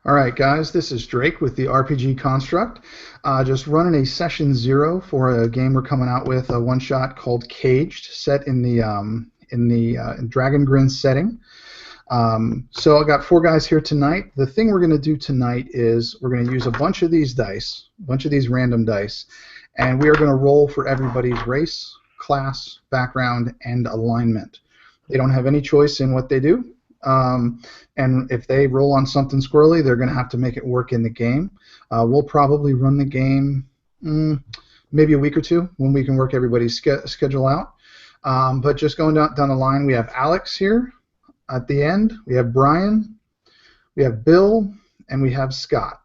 All right, guys, this is Drake with the RPG Construct. Just running a session 0 for a game we're coming out with, a one-shot called Caged, set in the Dragongrin setting. So I got 4 guys here tonight. The thing we're going to do tonight is we're going to use a bunch of these dice, a bunch of these random dice, and we are going to roll for everybody's race, class, background, and alignment. They don't have any choice in what they do. And if they roll on something squirrely, they're going to have to make it work in the game. We'll probably run the game maybe a week or two when we can work everybody's schedule out. But just going down the line, we have Alex here at the end. We have Brian, we have Bill, and we have Scott.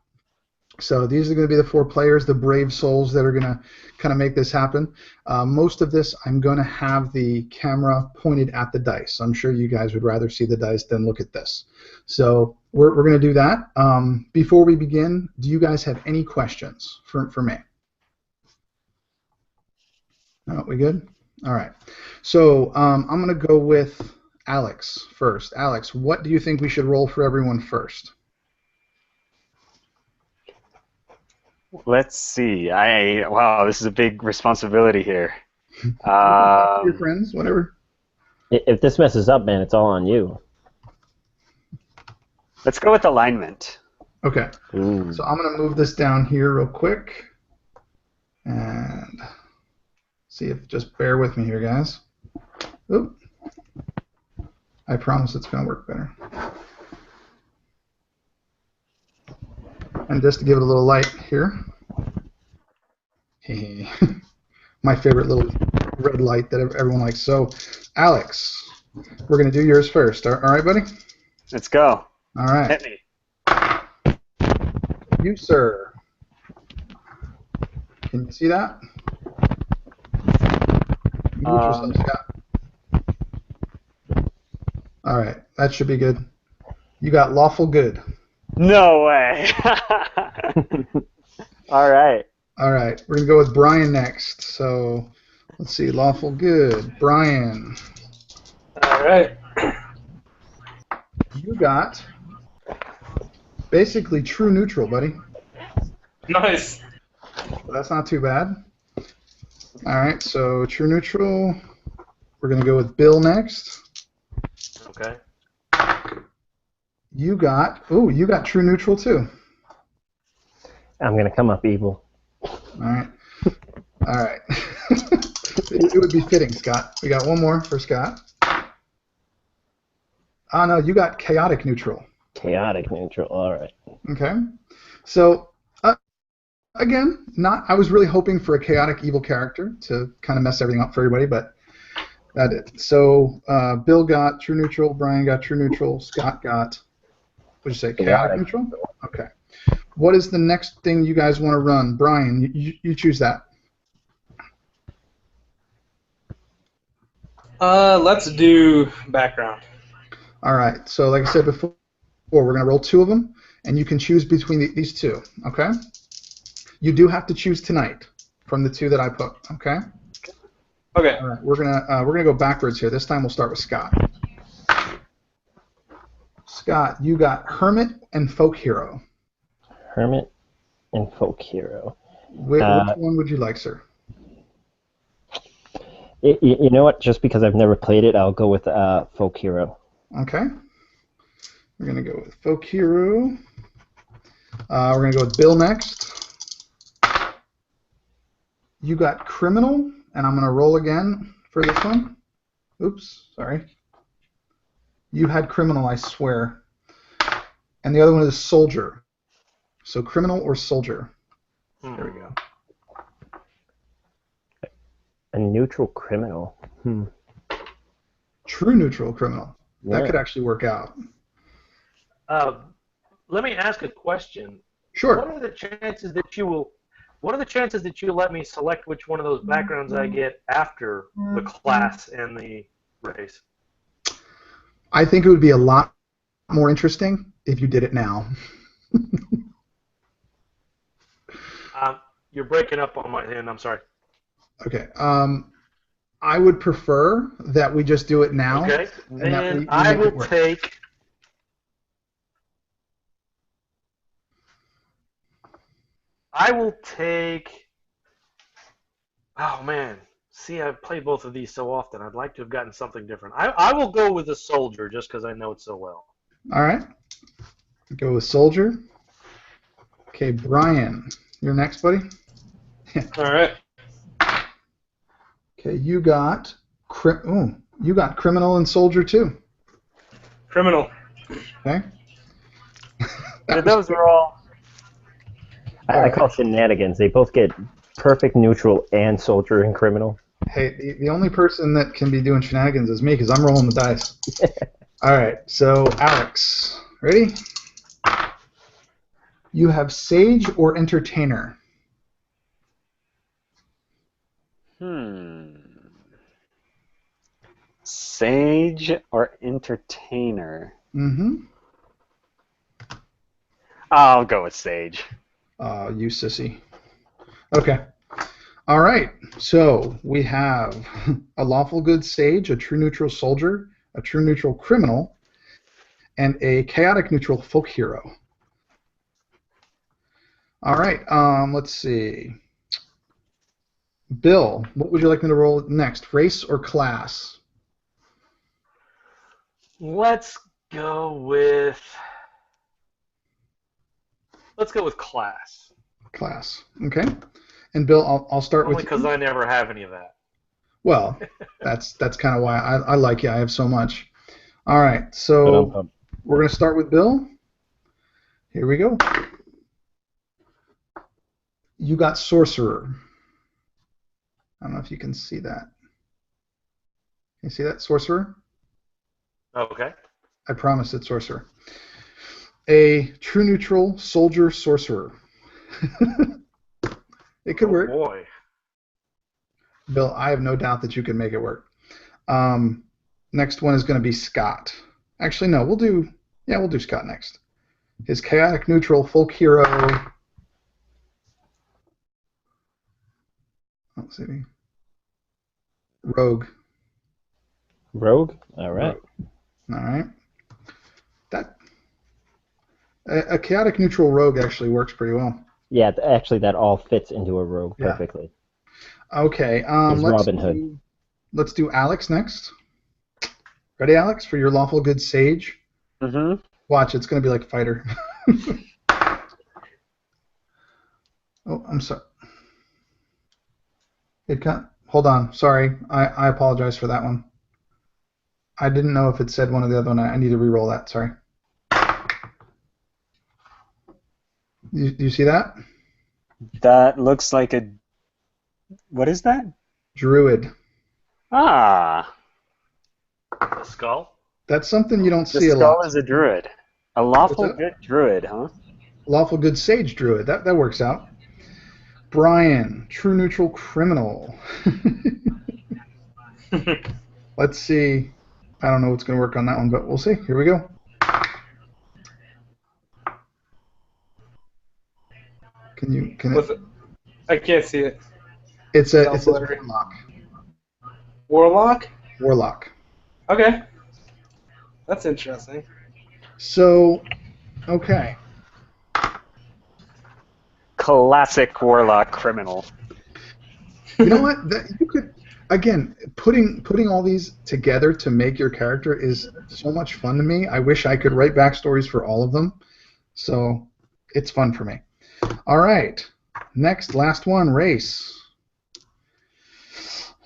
So these are going to be the 4 players, the brave souls that are going to kind of make this happen. Most of this, I'm going to have the camera pointed at the dice. I'm sure you guys would rather see the dice than look at this. So we're going to do that. Before we begin, do you guys have any questions for me? No, we good? All right. So I'm going to go with Alex first. Alex, what do you think we should roll for everyone first? Let's see. Wow, this is a big responsibility here. Your friends, whatever. If this messes up, man, it's all on you. Let's go with alignment. Okay. Ooh. So I'm going to move this down here real quick. And see if, just bear with me here, guys. Oop. I promise it's going to work better. And just to give it a little light here. My favorite little red light that everyone likes. So, Alex, we're going to do yours first. All right, buddy? Let's go. All right. Hit me. You, sir. Can you see that? Mute yourself, Scott. All right. That should be good. You got lawful good. No way. All right. All right. We're going to go with Brian next. So, let's see. Lawful good. Brian. All right. You got basically true neutral, buddy. Nice. So that's not too bad. All right. So, true neutral. We're going to go with Bill next. Okay. You got true neutral too. I'm going to come up evil. All right. All right. It would be fitting, Scott. We got one more for Scott. Oh, no, you got chaotic neutral. Chaotic neutral, all right. Okay. So, again, I was really hoping for a chaotic evil character to kind of mess everything up for everybody, but that did. So, Bill got true neutral, Brian got true neutral, Scott got... What did you say? Chaotic neutral? Okay. What is the next thing you guys want to run? Brian, you choose that. Let's do background. All right. So like I said before, we're going to roll 2 of them, and you can choose between these 2. Okay? You do have to choose tonight from the 2 that I put. Okay? Okay. All right. We're gonna go backwards here. This time we'll start with Scott. Scott, you got Hermit and Folk Hero. Hermit and Folk Hero. Which one would you like, sir? You know what? Just because I've never played it, I'll go with Folk Hero. Okay. We're going to go with Folk Hero. We're going to go with Bill next. You got Criminal, and I'm going to roll again for this one. Oops, sorry. You had Criminal, I swear. And the other one is Soldier. So Criminal or Soldier. There we go. A neutral criminal. True neutral criminal. Yeah. That could actually work out. Let me ask a question. Sure. What are the chances that you let me select which one of those backgrounds I get after the class and the race? I think it would be a lot more interesting if you did it now. You're breaking up on my end. I'm sorry. Okay. I would prefer that we just do it now. Okay. And that Then we I make it will work. take I will take. Oh man, see, I've played both of these so often. I'd like to have gotten something different. I will go with a soldier just because I know it so well. All right. Go with soldier. Okay, Brian, you're next, buddy. All right. Okay, you got criminal and soldier too. Criminal. Okay. Those were all. I call shenanigans. They both get perfect neutral and soldier and criminal. Hey, the only person that can be doing shenanigans is me because I'm rolling the dice. All right, so Alex, ready? You have sage or entertainer. Sage or entertainer? Mm-hmm. I'll go with sage. You sissy. Okay. All right. So we have a lawful good sage, a true neutral soldier, a true neutral criminal, and a chaotic neutral folk hero. All right. Let's see. Bill, what would you like me to roll next? Race or class? Let's go with class. Class. Okay. And Bill, I'll start Only with because you. I never have any of that. Well, that's kind of why I like you. I have so much. All right. So we're going to start with Bill. Here we go. You got sorcerer. I don't know if you can see that. Can you see that, sorcerer? Okay. I promise it's sorcerer. A true neutral soldier sorcerer. It could work. Boy. Bill, I have no doubt that you can make it work. Next one is going to be Scott. Actually, no, we'll do Scott next. His chaotic neutral folk hero. Let's see. Rogue. Rogue? All right. All right. That a chaotic neutral rogue actually works pretty well. Yeah, actually, that all fits into a rogue Yeah. perfectly. Okay. He's Robin Hood. Let's do Alex next. Ready, Alex, for your lawful good sage? Mm-hmm. Watch, it's going to be like fighter. Oh, I'm sorry. Hold on. Sorry. I apologize for that one. I didn't know if it said one or the other one. I need to re-roll that. Sorry. Do you see that? That looks like a. What is that? Druid. Ah, The skull? That's something you don't the see a skull lot. is a druid. A lawful What's that? good druid, huh? Lawful good sage druid. That works out. Brian, true neutral criminal. Let's see. I don't know what's going to work on that one, but we'll see. Here we go. I can't see it. It says blurry. warlock. Warlock? Warlock. Okay. That's interesting. So, okay. Classic warlock criminal. You know what? You could, again, putting all these together to make your character is so much fun to me. I wish I could write backstories for all of them. So it's fun for me. All right. Next, last one, race.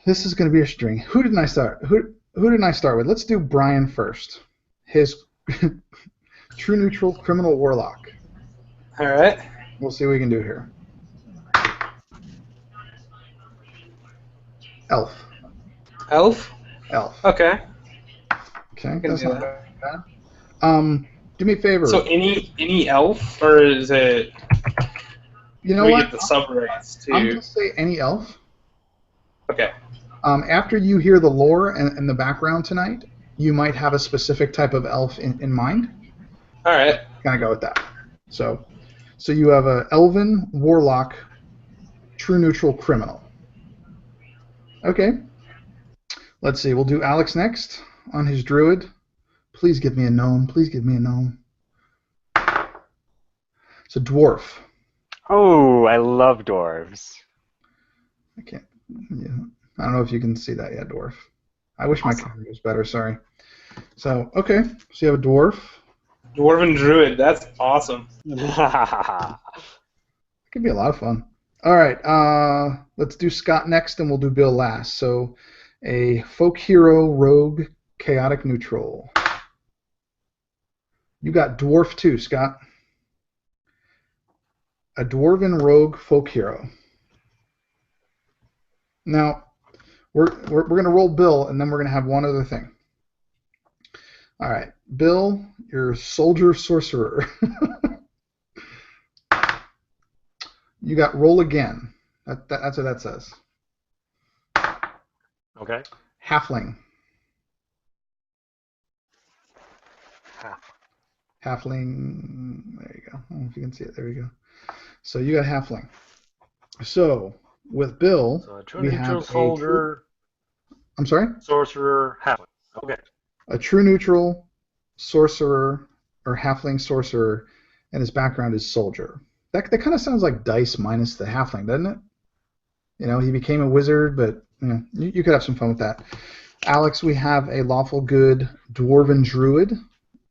This is going to be a string. Who didn't I start? Who didn't I start with? Let's do Brian first. His true neutral criminal warlock. All right. We'll see what we can do here. Elf. Elf? Elf. Okay. Okay, can that's do not that. bad. Do me a favor. So any elf, or is it? You know we what? get the subrace too. I'm going to say any elf. Okay. After you hear the lore and the background tonight, you might have a specific type of elf in mind. All right. Kind of go with that. So you have a elven warlock, true neutral criminal. Okay. Let's see. We'll do Alex next on his druid. Please give me a gnome. Please give me a gnome. It's a dwarf. Oh, I love dwarves. I can't. Yeah, I don't know if you can see that yet, dwarf. I wish my camera was better. Sorry. So okay, so you have a dwarf. Dwarven druid. That's awesome. It could be a lot of fun. All right, let's do Scott next, and we'll do Bill last. So, a folk hero, rogue, chaotic neutral. You got dwarf too, Scott. A dwarven rogue folk hero. Now, we're gonna roll Bill, and then we're gonna have one other thing. All right, Bill, you're soldier sorcerer. You got roll again. That's what that says. Okay. Halfling. Half. Halfling. There you go. I don't know if you can see it. There you go. So you got halfling. So with Bill, So a true we neutral have soldier, I'm sorry? sorcerer, halfling. Okay. A true neutral, sorcerer, or halfling sorcerer, and his background is soldier. That kind of sounds like dice minus the halfling, doesn't it? You know, he became a wizard, but you could have some fun with that. Alex, we have a lawful good dwarven druid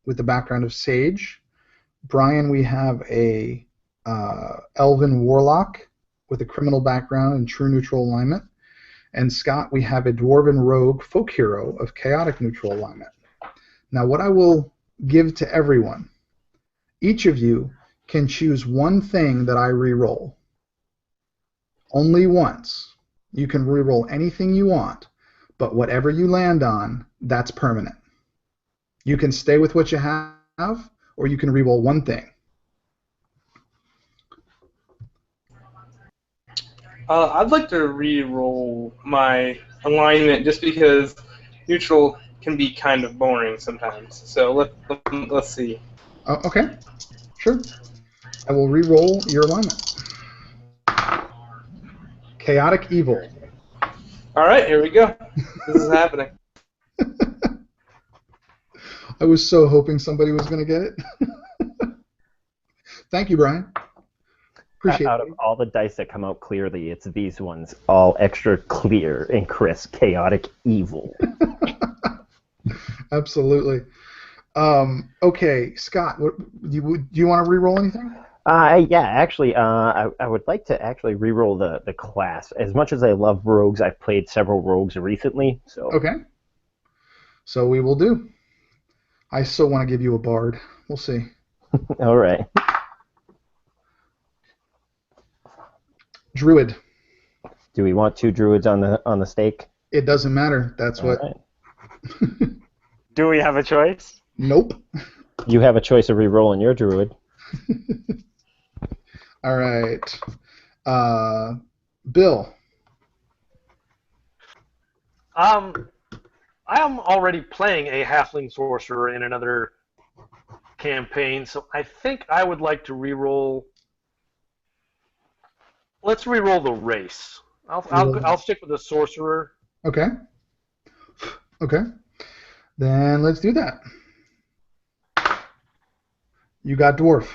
with the background of sage. Brian, we have a elven warlock with a criminal background and true neutral alignment. And Scott, we have a dwarven rogue folk hero of chaotic neutral alignment. Now, what I will give to everyone, each of you can choose one thing that I re-roll. Only once. You can re-roll anything you want, but whatever you land on, that's permanent. You can stay with what you have, or you can re-roll one thing. I'd like to re-roll my alignment just because neutral can be kind of boring sometimes. So let's see. Oh, okay, sure. I will re-roll your alignment. Chaotic evil. All right, here we go. This is happening. I was so hoping somebody was going to get it. Thank you, Brian. Appreciate Out it. of all the dice that come out clearly, it's these ones, all extra clear and crisp, chaotic evil. Absolutely. Okay, Scott, do you want to re-roll anything? Yeah, actually, I would like to actually re-roll the class. As much as I love rogues, I've played several rogues recently. So Okay. So we will do. I still want to give you a bard. We'll see. all right. Druid. Do we want two druids on the stake? It doesn't matter. That's All what. right. Do we have a choice? Nope. You have a choice of re-rolling your druid. All right. Bill. I am already playing a halfling sorcerer in another campaign, so I think I would like to re-roll. Let's re-roll the race. I'll stick with the sorcerer. Okay. Okay. Then let's do that. You got dwarf.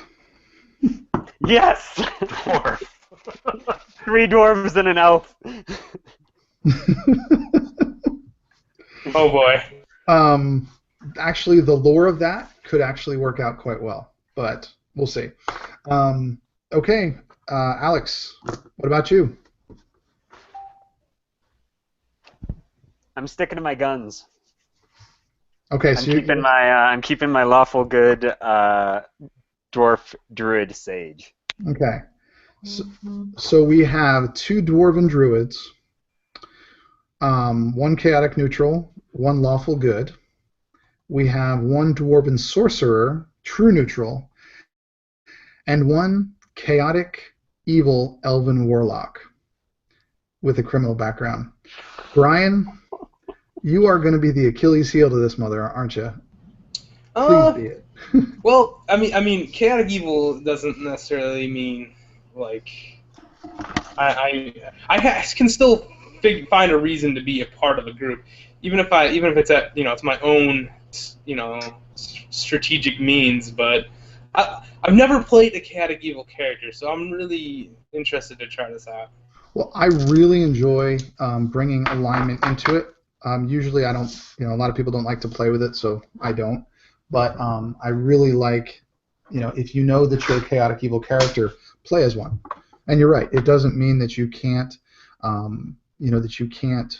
Yes! Dwarf. 3 dwarves and an elf. Oh boy. Actually, the lore of that could actually work out quite well, but we'll see. Okay, Alex, what about you? I'm sticking to my guns. Okay, I'm so I'm keeping my lawful good dwarf druid sage. okay. So we have 2 dwarven druids, 1 chaotic neutral, 1 lawful good. We have 1 dwarven sorcerer, true neutral, and 1 chaotic evil elven warlock with a criminal background. Brian, you are going to be the Achilles heel to this mother, aren't you? Please be it. Well, I mean, chaotic evil doesn't necessarily mean like I can still find a reason to be a part of a group, even if it's at it's my own strategic means. But I've never played a chaotic evil character, so I'm really interested to try this out. Well, I really enjoy bringing alignment into it. Usually, I don't. A lot of people don't like to play with it, so I don't. But I really like, if you know that you're a chaotic evil character, play as one. And you're right. It doesn't mean that you can't, that you can't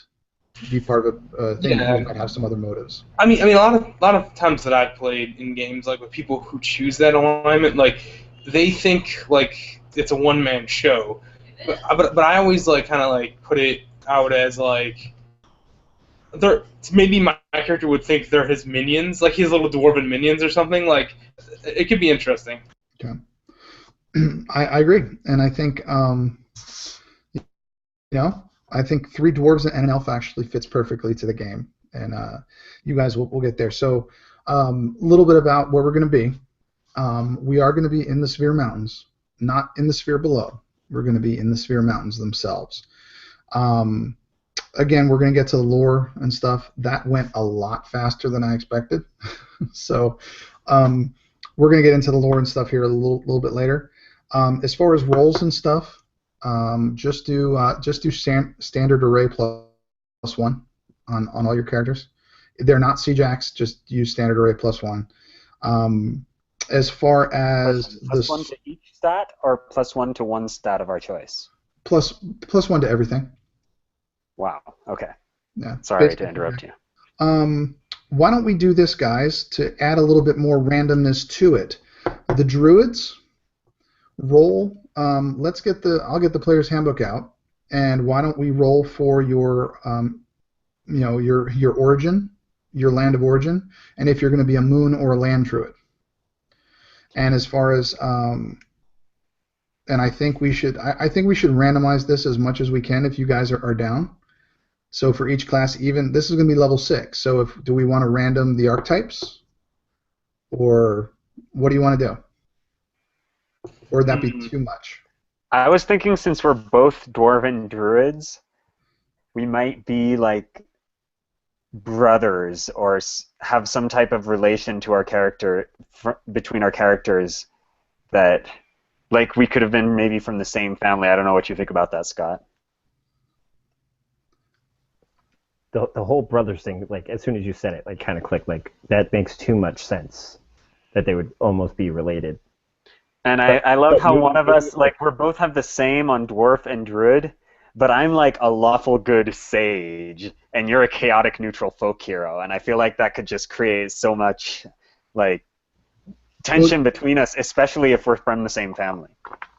be part of a thing. Yeah. You might have some other motives. I mean, a lot of times that I've played in games, like with people who choose that alignment, like they think like it's a one-man show, but I always like kind of like put it out as like maybe my character would think they're his minions, like his little dwarven minions or something. Like it could be interesting. Okay. I agree, and I think I think 3 dwarves and an elf actually fits perfectly to the game, and you guys will get there. So a little bit about where we're going to be. We are going to be in the Sphere Mountains, not in the sphere below. We're going to be in the Sphere Mountains themselves. Again, we're going to get to the lore and stuff. That went a lot faster than I expected. So we're going to get into the lore and stuff here a little bit later. As far as roles and stuff, just do standard array plus 1 on all your characters. They're not CJAX, just use standard array plus 1. As far as plus 1 to each stat, or plus 1 to one stat of our choice? Plus 1 to everything. Wow. Okay. Yeah. Sorry to interrupt you. Why don't we do this, guys, to add a little bit more randomness to it? The druids roll. I'll get the player's handbook out, and why don't we roll for your your origin, your land of origin, and if you're going to be a moon or a land druid. And as far as and I think we should randomize this as much as we can if you guys are down. So for each class, even this is going to be level 6. So do we want to random the archetypes, or what do you want to do? Or would that be too much? I was thinking, since we're both dwarven druids, we might be like brothers or have some type of relation to our character between our characters, that like we could have been maybe from the same family. I don't know what you think about that, Scott. The whole brothers thing, like as soon as you said it, like kind of clicked. Like that makes too much sense that they would almost be related. And I love how one of us, like, we both have the same on dwarf and druid, but I'm like a lawful good sage, and you're a chaotic neutral folk hero, and I feel like that could just create so much like tension between us, especially if we're from the same family.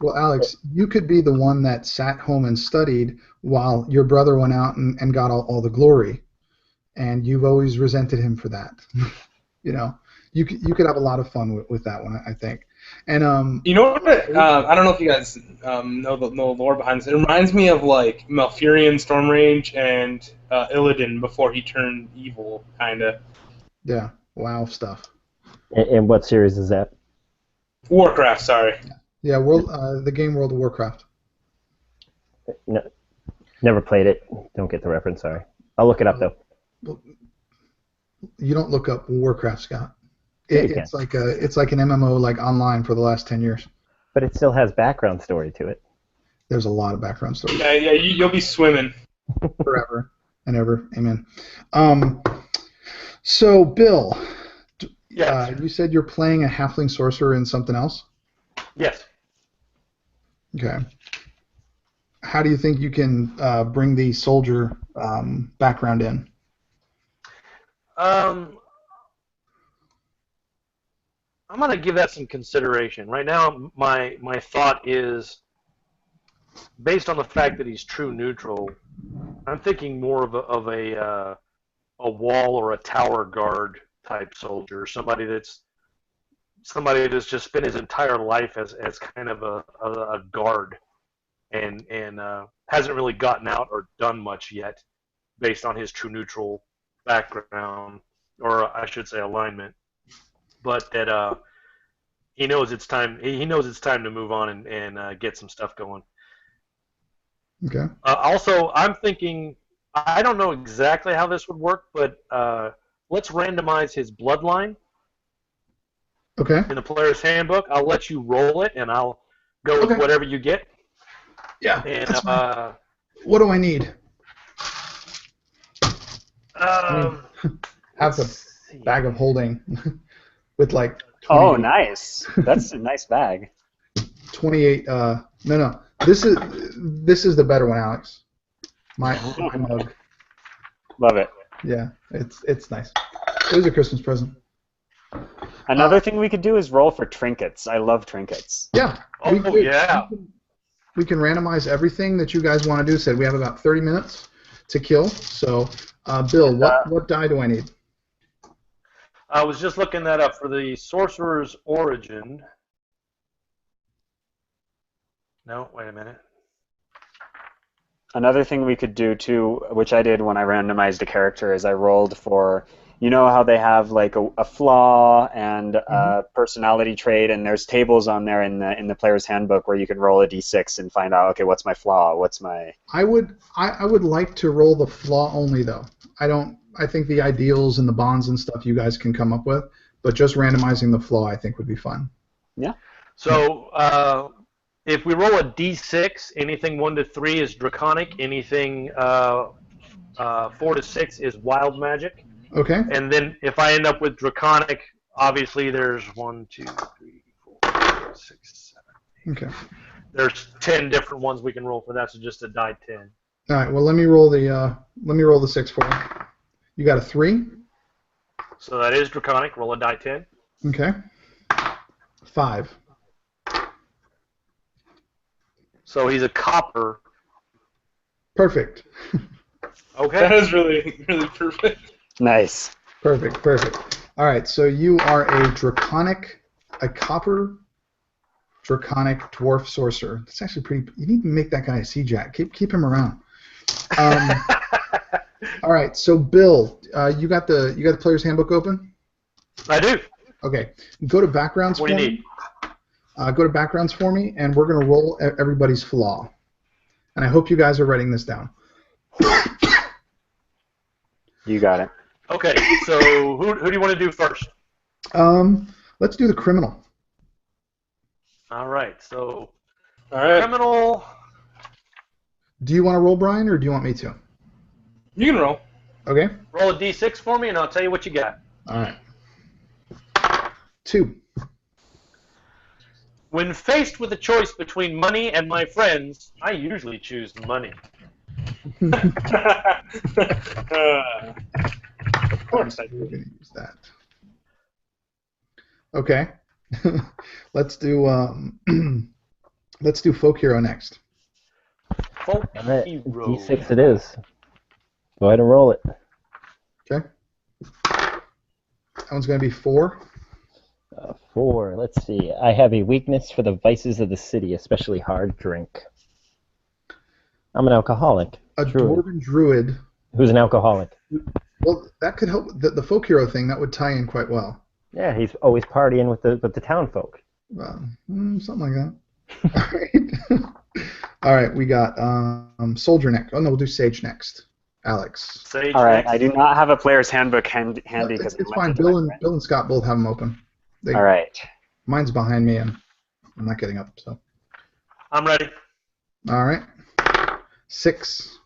Well, Alex, you could be the one that sat home and studied while your brother went out and got all the glory, and you've always resented him for that. You could have a lot of fun with that one, I think. And you know what? I don't know if you guys know the lore behind this. It reminds me of like Malfurion, Stormrage, and Illidan before he turned evil, kind of. Yeah. Wow stuff. And what series is that? Warcraft, sorry. Yeah, the game World of Warcraft. No, never played it. Don't get the reference. Sorry. I'll look it up though. Well, you don't look up Warcraft, Scott. It's like an MMO like online for the last 10 years. But it still has background story to it. There's a lot of background story. Yeah, you'll be swimming forever and ever. Amen. So, Bill, you said you're playing a halfling sorcerer in something else? Yes. Okay. How do you think you can bring the soldier background in? I'm going to give that some consideration. Right now, my thought is, based on the fact that he's true neutral, I'm thinking more of a wall or a tower guard type soldier, somebody that's just spent his entire life as kind of a guard, and hasn't really gotten out or done much yet, based on his true neutral background, or I should say alignment. But that he knows it's time. He knows it's time to move on and get some stuff going. Okay. Also, I'm thinking, I don't know exactly how this would work, but let's randomize his bloodline. Okay. in the player's handbook. I'll let you roll it, and I'll go with Okay. whatever you get. Yeah. And That's fine. What do I need? Have the bag of holding with like 28, Oh, nice. That's a nice bag. 28. No. This is the better one, Alex. My mug. Love it. Yeah, it's nice. It was a Christmas present. Another thing we could do is roll for trinkets. I love trinkets. Yeah. Oh, yeah. We can randomize everything that you guys want to do. Said we have about 30 minutes to kill. So, Bill, what die do I need? I was just looking that up for the Sorcerer's Origin. No, wait a minute. Another thing we could do too, which I did when I randomized a character, is I rolled for, you know how they have like a flaw and a personality trait, and there's tables on there in the player's handbook where you can roll a d6 and find out, okay, what's my flaw, what's my. I would like to roll the flaw only though. I think the ideals and the bonds and stuff you guys can come up with, but just randomizing the flaw I think would be fun. Yeah. So if we roll a d6, anything 1 to 3 is draconic, anything 4 to 6 is wild magic. Okay. And then if I end up with draconic, obviously there's 1, 2, 3, 4, 5, 6, 7. Okay. There's 10 different ones we can roll for that, so just a die 10. All right. Well, let me roll the 6 for you. You got a 3. So that is draconic. Roll a die 10. Okay. 5. So he's a copper. Perfect. Okay. That is really, really perfect. Nice. Perfect. All right. So you are a copper draconic dwarf sorcerer. That's actually pretty. You need to make that guy a C-Jack. Keep him around. All right. So Bill, you got the player's handbook open? I do. Okay. Go to backgrounds. What do you need? Go to backgrounds for me, and we're going to roll everybody's flaw. And I hope you guys are writing this down. You got it. Okay, so who do you want to do first? Let's do the criminal. All right, so All right. criminal. Do you want to roll, Brian, or do you want me to? You can roll. Okay. Roll a d6 for me, and I'll tell you what you got. All right. 2. When faced with a choice between money and my friends, I usually choose money. Of course, I knew we were going to use that. Okay. let's do folk hero next. Folk All right, hero. D6 it is. Go ahead and roll it. Okay. That one's going to be 4. 4. Let's see. I have a weakness for the vices of the city, especially hard drink. I'm an alcoholic. A dwarven druid. Who's an alcoholic? Well, that could help. The folk hero thing, that would tie in quite well. Yeah, he's always partying with the town folk. Something like that. All right. All right, we got soldier next. Oh, no, we'll do sage next. Alex. Sage All right. next. I do not have a player's handbook handy because It's fine. Bill and Scott both have them open. All right. Mine's behind me, and I'm not getting up. So. I'm ready. All right. 6.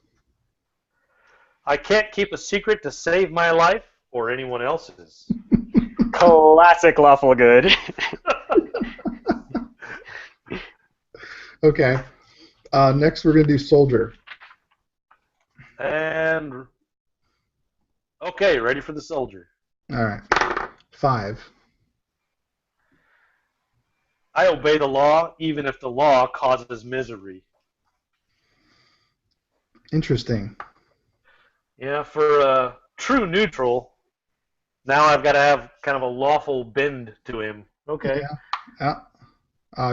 I can't keep a secret to save my life or anyone else's. Classic lawful good. Okay. Next, we're going to do soldier. And okay, ready for the soldier. All right. 5. I obey the law even if the law causes misery. Interesting. Yeah, for a true neutral, now I've got to have kind of a lawful bend to him. Okay. Yeah.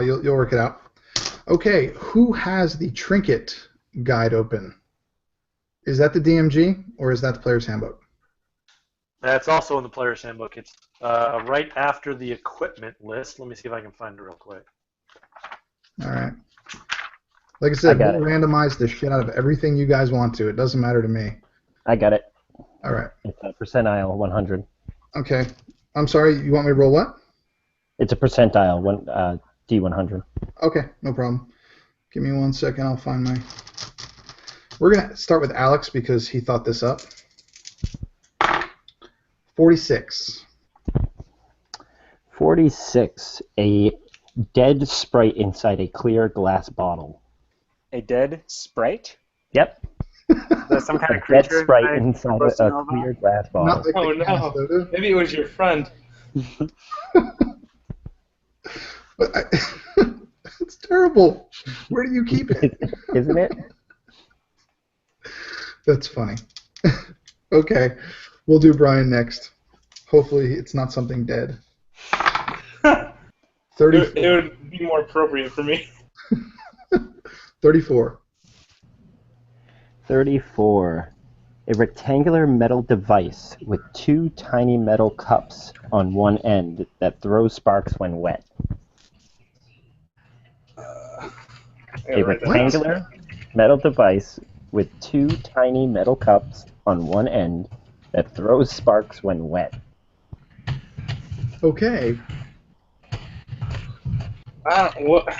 You'll work it out. Okay. Who has the trinket guide open? Is that the DMG or is that the player's handbook? That's also in the player's handbook. It's right after the equipment list. Let me see if I can find it real quick. All right. Like I said, got we'll randomize the shit out of everything you guys want to. It doesn't matter to me. I got it. All right. It's a percentile 100. Okay. I'm sorry. You want me to roll what? It's a percentile, D100. Okay, no problem. Give me 1 second. I'll find my. We're gonna start with Alex because he thought this up. 46. 46. A dead sprite inside a clear glass bottle. A dead sprite? Yep. Is that some kind of A creature? dead sprite I'm inside supposed to a know about? clear glass Not bottle. like Oh the cast no. photo. Maybe it was your friend. But it's terrible. Where do you keep it? Isn't it? That's funny. Okay, we'll do Brian next. Hopefully it's not something dead. 34. It would be more appropriate for me. 34. 34. A rectangular metal device with 2 tiny metal cups on one end that throws sparks when wet. A rectangular metal device with 2 tiny metal cups on one end that throws sparks when wet. Okay. What?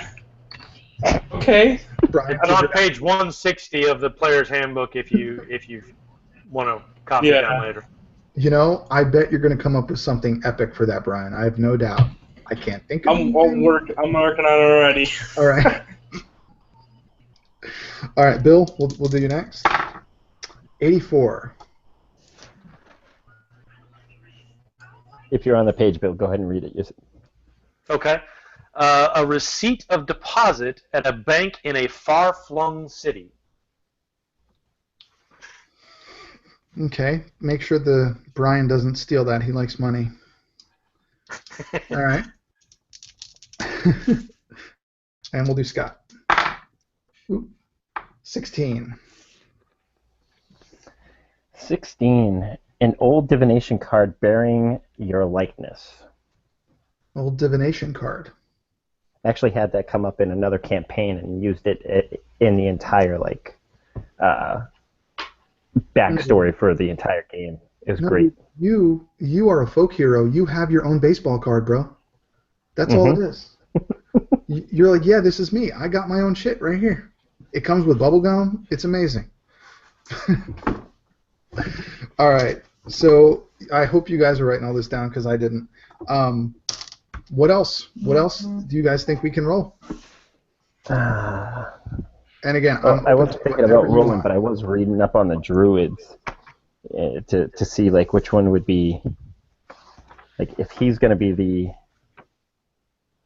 Okay. Brian, And on page 160 of the player's handbook, if you want to copy it down later. you know, I bet you're going to come up with something epic for that, Brian. I have no doubt. I can't think of I'm anything. working on it already. All right. All right, Bill, we'll do you next. 84. If you're on the page, Bill, go ahead and read it. Okay. A receipt of deposit at a bank in a far-flung city. Okay, make sure the Brian doesn't steal that. He likes money. All right. And we'll do Scott. Ooh. 16. 16. An old divination card bearing your likeness. Old divination card. Actually had that come up in another campaign and used it in the entire backstory for the entire game. It was great. You are a folk hero. You have your own baseball card, bro. That's all it is. You're like, yeah, this is me. I got my own shit right here. It comes with bubble gum. It's amazing. All right. So I hope you guys are writing all this down because I didn't. What else? What else do you guys think we can roll? And again, I wasn't thinking about rolling, but I was reading up on the druids to see like which one would be like if he's going to be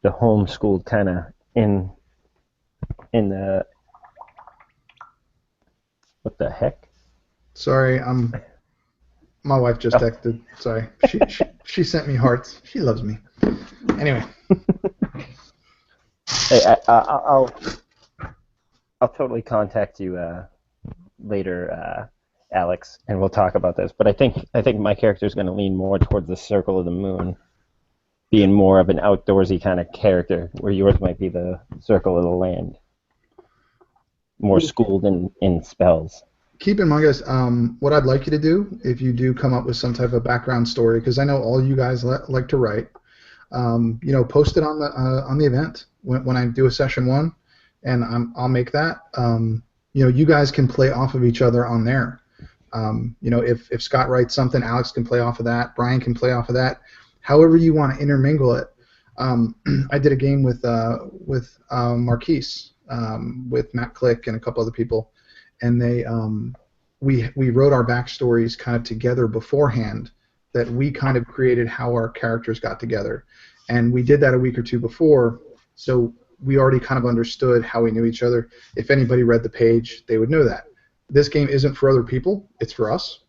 the homeschooled kind of in the what the heck? Sorry, my wife just texted. Sorry, she sent me hearts. She loves me. Anyway. Hey, I'll totally contact you later, Alex, and we'll talk about this. But I think my character is going to lean more towards the Circle of the Moon, being more of an outdoorsy kind of character, where yours might be the Circle of the Land, more schooled in spells. Keep in mind, guys, what I'd like you to do, if you do come up with some type of background story, because I know all you guys like to write, post it on the event when I do a session 1, and I'll make that. You guys can play off of each other on there. If Scott writes something, Alex can play off of that. Brian can play off of that. However you want to intermingle it. I did a game with Marquise, with Matt Click and a couple other people, and they we wrote our backstories kind of together beforehand. That we kind of created how our characters got together, and we did that a week or two before, so we already kind of understood how we knew each other. If anybody read the page, they would know that. This game isn't for other people, it's for us,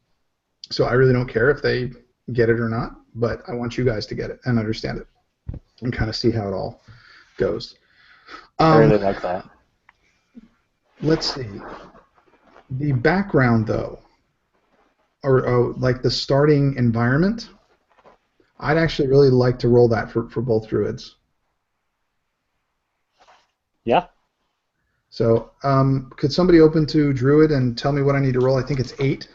so I really don't care if they get it or not, but I want you guys to get it and understand it and kind of see how it all goes. I really like that. Let's see. The background, though, or like the starting environment, I'd actually really like to roll that for both druids. Yeah. So could somebody open to druid and tell me what I need to roll? I think it's 8.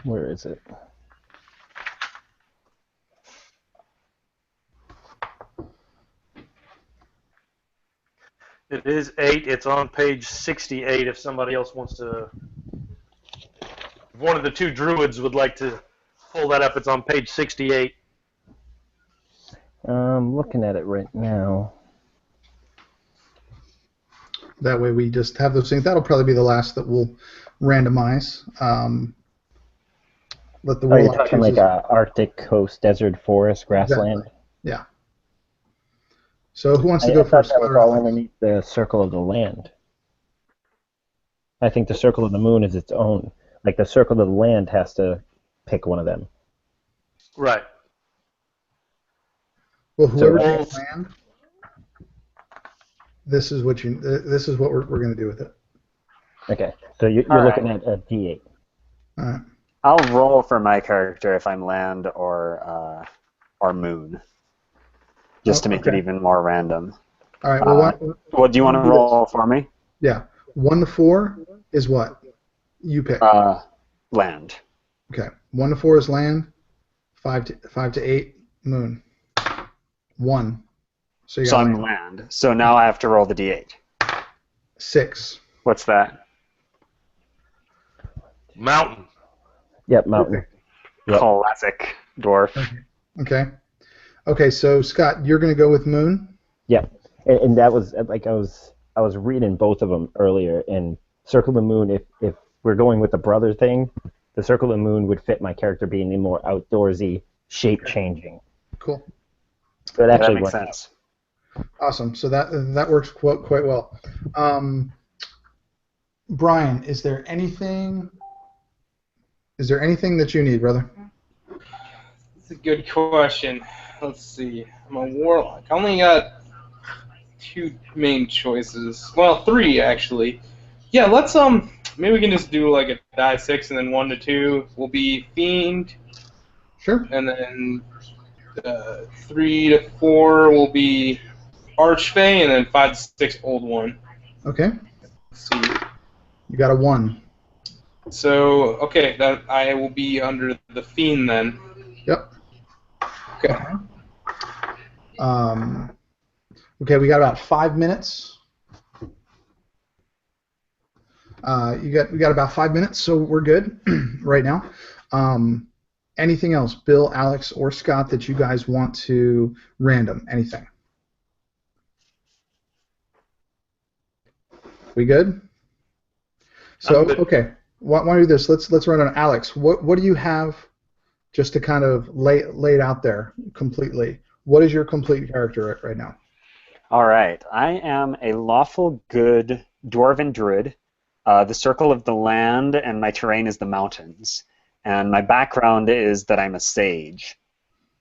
Where is it? It is 8. It's on page 68 if somebody else wants to... If one of the two druids would like to pull that up, it's on page 68. I'm looking at it right now. That way we just have those things. That'll probably be the last that we'll randomize. Let the Oh, you're warlock talking choose like his- a Arctic coast, desert, forest, grassland? Exactly. Yeah. So who wants to I go thought first? that was Scott or all Alex? underneath the circle of the land. I think the circle of the moon is its own. Like the circle of the land has to pick one of them. Right. Well, whoever So- takes land, this is what you. This is what we're going to do with it. Okay, so you're All looking right. at a D8. All right. I'll roll for my character if I'm land or moon, just to make it Okay. even more random. All right. Well, Well, do you want to do this. roll for me? Yeah. 1 to 4 is what you pick. Land. Okay. 1 to 4 is land. 5 to 8 moon. 1. So you So got I'm land. So now I have to roll the d8. 6. What's that? Mountain. Yep, mountain. Yep. Classic dwarf. Okay. Okay. So Scott, you're going to go with moon. Yep, and that was like I was reading both of them earlier. And circle the moon. If we're going with the brother thing, the circle of the moon would fit my character being the more outdoorsy, shape changing. Cool. So it That actually makes worked. sense. Awesome. So that works quite well. Brian, is there anything that you need, brother? That's a good question. Let's see. I'm a warlock. I only got 2 main choices. Well, 3 actually. Yeah, let's maybe we can just do like a die 6 and then 1 to 2 will be fiend, Sure. and then 3 to 4 will be archfey, and then 5 to 6 old one. Okay. Let's see. You got a 1. So okay, that I will be under the fiend then. Yep. Okay. Okay, we got about 5 minutes. We got about 5 minutes, so we're good right now. Anything else, Bill, Alex, or Scott, that you guys want to random? Anything? We good? So I'm good. okay, why don't we do this? Let's run on Alex. What do you have? Just to kind of lay it out there completely. What is your complete character right now? All right. I am a lawful good dwarven druid. The circle of the land, and my terrain is the mountains. And my background is that I'm a sage.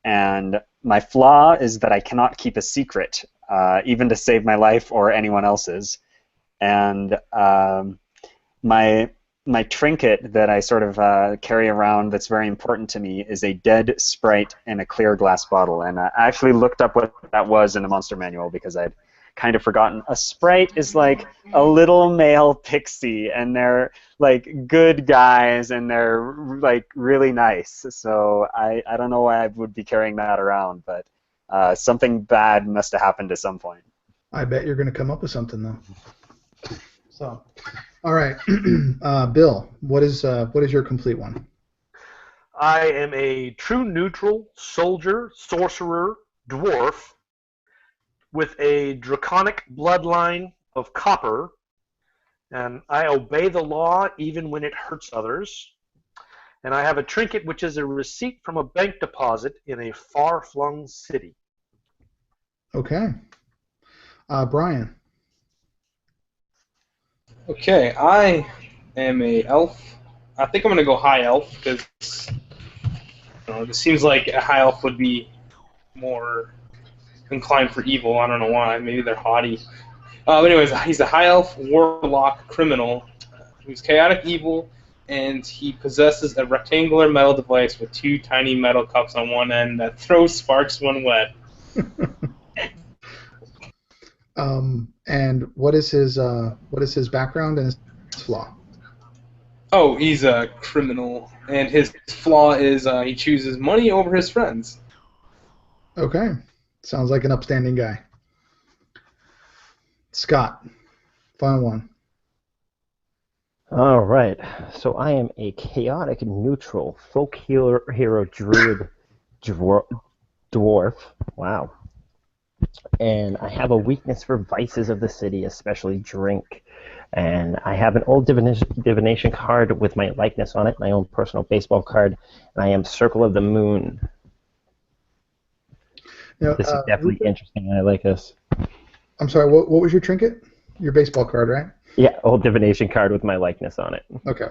And my flaw is that I cannot keep a secret, even to save my life or anyone else's. And my trinket that I sort of carry around that's very important to me is a dead sprite in a clear glass bottle. And I actually looked up what that was in the monster manual because I'd kind of forgotten. A sprite is like a little male pixie, and they're like good guys, and they're like really nice. So I don't know why I would be carrying that around, but something bad must have happened at some point. I bet you're going to come up with something though. So, all right, Bill, what is your complete one? I am a true neutral soldier, sorcerer, dwarf with a draconic bloodline of copper, and I obey the law even when it hurts others. And I have a trinket which is a receipt from a bank deposit in a far-flung city. Okay, Brian. Okay, I am a elf. I think I'm gonna go high elf because it seems like a high elf would be more inclined for evil. I don't know why. Maybe they're haughty. But anyways, he's a high elf warlock criminal who's chaotic evil, and he possesses a rectangular metal device with 2 tiny metal cups on one end that throws sparks when wet. And what is his background and his flaw? Oh, he's a criminal, and his flaw is he chooses money over his friends. Okay, sounds like an upstanding guy. Scott, final one. All right. So I am a chaotic neutral folk hero druid dwarf. Wow. And I have a weakness for vices of the city, especially drink. And I have an old divination card with my likeness on it, my own personal baseball card, and I am Circle of the Moon. Now, This is definitely interesting. I like this. I'm sorry, what was your trinket? Your baseball card, right? Yeah, old divination card with my likeness on it. Okay.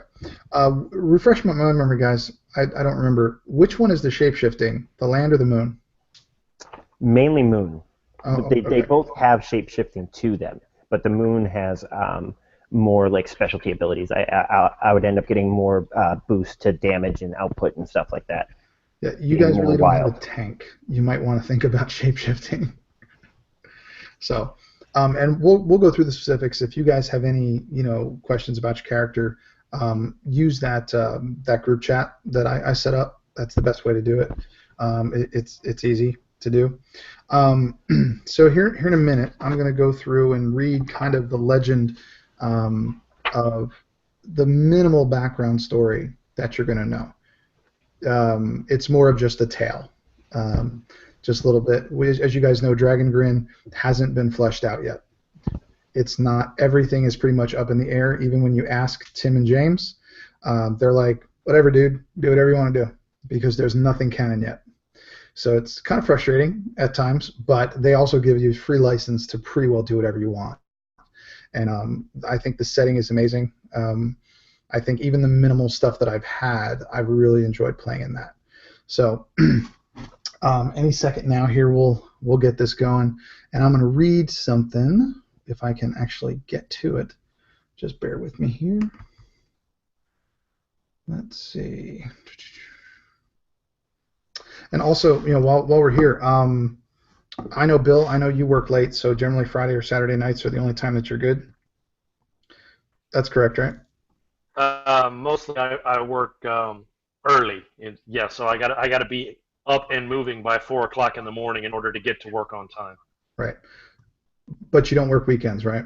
Refresh my memory, guys. I don't remember. Which one is the shape-shifting, the land or the moon? Mainly moon. Oh, They both have shape-shifting to them, but the moon has more like specialty abilities. I would end up getting more boost to damage and output and stuff like that. Yeah, you guys really don't have a tank. You might want to think about shape-shifting. So, and we'll go through the specifics. If you guys have any questions about your character, use that group chat that I set up. That's the best way to do it. It's easy to do. So here in a minute, I'm going to go through and read kind of the legend of the minimal background story that you're going to know. It's more of just a tale. Just a little bit. As you guys know, Dragongrin hasn't been fleshed out yet. It's not. Everything is pretty much up in the air. Even when you ask Tim and James, they're like, whatever, dude, do whatever you want to do, because there's nothing canon yet. So it's kind of frustrating at times, but they also give you free license to pretty well do whatever you want. And I think the setting is amazing. I think even the minimal stuff that I've had, I've really enjoyed playing in that. So any second now here, we'll get this going, and I'm going to read something if I can actually get to it. Just bear with me here. Let's see. And also, while we're here, I know, Bill, I know you work late, so generally Friday or Saturday nights are the only time that you're good. That's correct, right? Mostly I work early. So I got to be up and moving by 4 o'clock in the morning in order to get to work on time. Right. But you don't work weekends, right?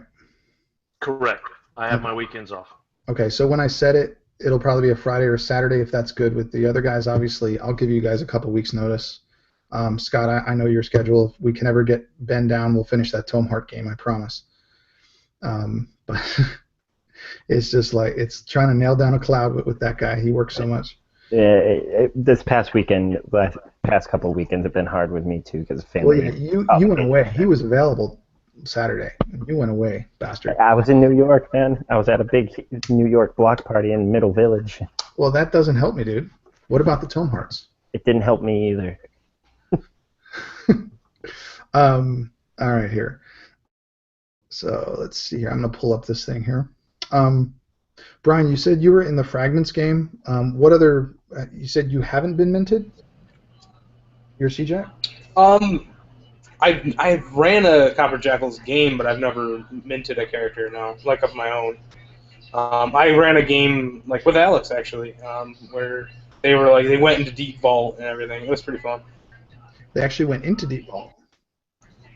Correct. I have my weekends off. Okay, so when I said it, it'll probably be a Friday or a Saturday if that's good with the other guys. Obviously, I'll give you guys a couple weeks' notice. Scott, I know your schedule. If we can ever get Ben down, we'll finish that Tome Heart game, I promise. But it's just like it's trying to nail down a cloud with that guy. He works so much. This past weekend, past couple weekends have been hard with me too because of family. Well, yeah, you went away. He was available Saturday. You went away, bastard. I was in New York, man. I was at a big New York block party in Middle Village. Well, that doesn't help me, dude. What about the Tome Hearts? It didn't help me either. All right, here. So let's see here. I'm going to pull up this thing here. Brian, you said you were in the Fragments game. What other? You said you haven't been minted? Your CJack? I've ran a Copper Jackals game, but I've never minted a character, no, like of my own. I ran a game like with Alex actually, where they went into Deep Vault and everything. It was pretty fun. They actually went into Deep Vault.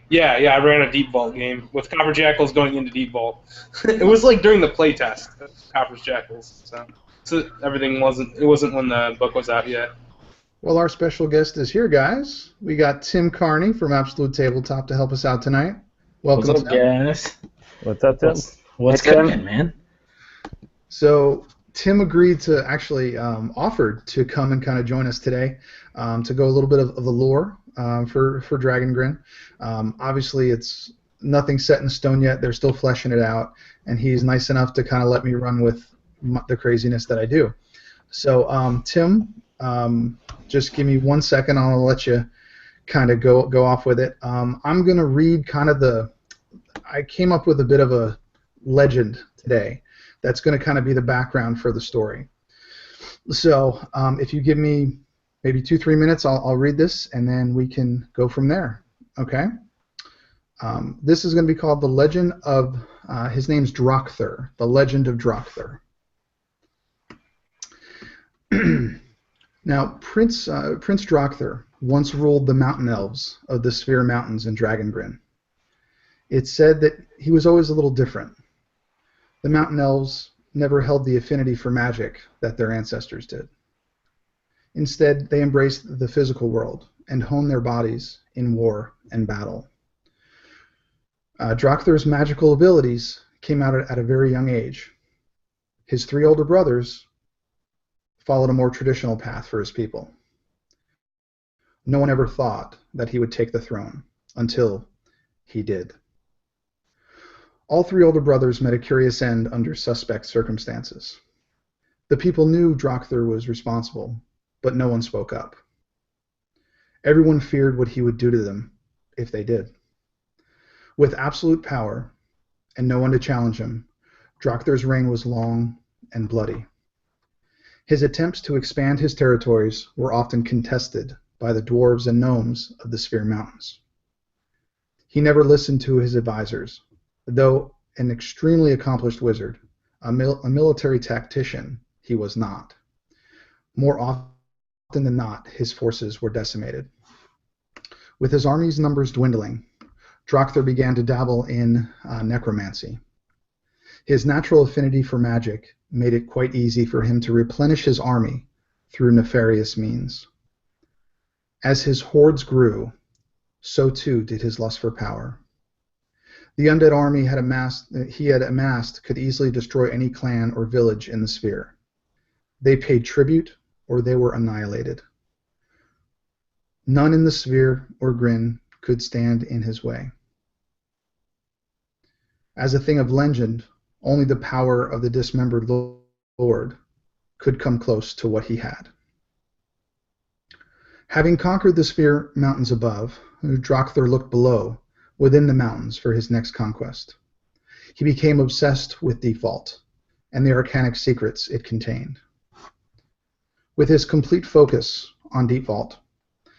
Yeah, I ran a Deep Vault game with Copper Jackals going into Deep Vault. It was like during the playtest of Copper Jackals, so everything wasn't when the book was out yet. Well, our special guest is here, guys. We got Tim Carney from Absolute Tabletop to help us out tonight. Welcome. What's up, guys? What's up, Tim? What's cooking, man? So Tim agreed to actually offered to come and kind of join us today to go a little bit of the lore for Dragongrin. Obviously, it's nothing set in stone yet. They're still fleshing it out, and he's nice enough to kind of let me run with the craziness that I do. So, Tim, just give me 1 second. I'll let you kind of go off with it. I'm going to read kind of I came up with a bit of a legend today that's going to kind of be the background for the story. So if you give me maybe 2-3 minutes, I'll read this, and then we can go from there. Okay? This is going to be called the Legend of, his name's Drokther, the Legend of Drokther. Now, Prince Drokther once ruled the mountain elves of the Sphere Mountains in Dragongrin. It's said that he was always a little different. The mountain elves never held the affinity for magic that their ancestors did. Instead, they embraced the physical world and honed their bodies in war and battle. Drokther's magical abilities came out at a very young age. His 3 older brothers followed a more traditional path for his people. No one ever thought that he would take the throne until he did. All 3 older brothers met a curious end under suspect circumstances. The people knew Drokther was responsible, but no one spoke up. Everyone feared what he would do to them if they did. With absolute power and no one to challenge him, Drokther's reign was long and bloody. His attempts to expand his territories were often contested by the dwarves and gnomes of the Sphere Mountains. He never listened to his advisors, though an extremely accomplished wizard, a military tactician, he was not. More often than not, his forces were decimated. With his army's numbers dwindling, Drokther began to dabble in necromancy. His natural affinity for magic made it quite easy for him to replenish his army through nefarious means. As his hordes grew, so too did his lust for power. The undead army he had amassed could easily destroy any clan or village in the sphere. They paid tribute or they were annihilated. None in the sphere or Grin could stand in his way. As a thing of legend, only the power of the dismembered lord could come close to what he had. Having conquered the Sphere Mountains above, Drokther looked below, within the mountains, for his next conquest. He became obsessed with Default and the arcanic secrets it contained. With his complete focus on Default,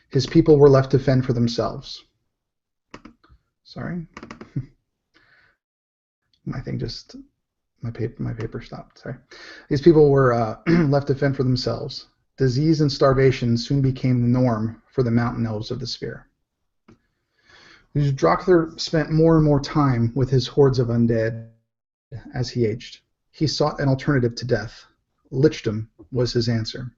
his people were left to fend for themselves. Sorry. My paper stopped. Sorry. These people were left to fend for themselves. Disease and starvation soon became the norm for the mountain elves of the sphere. Drokther spent more and more time with his hordes of undead as he aged. He sought an alternative to death. Lichdom was his answer.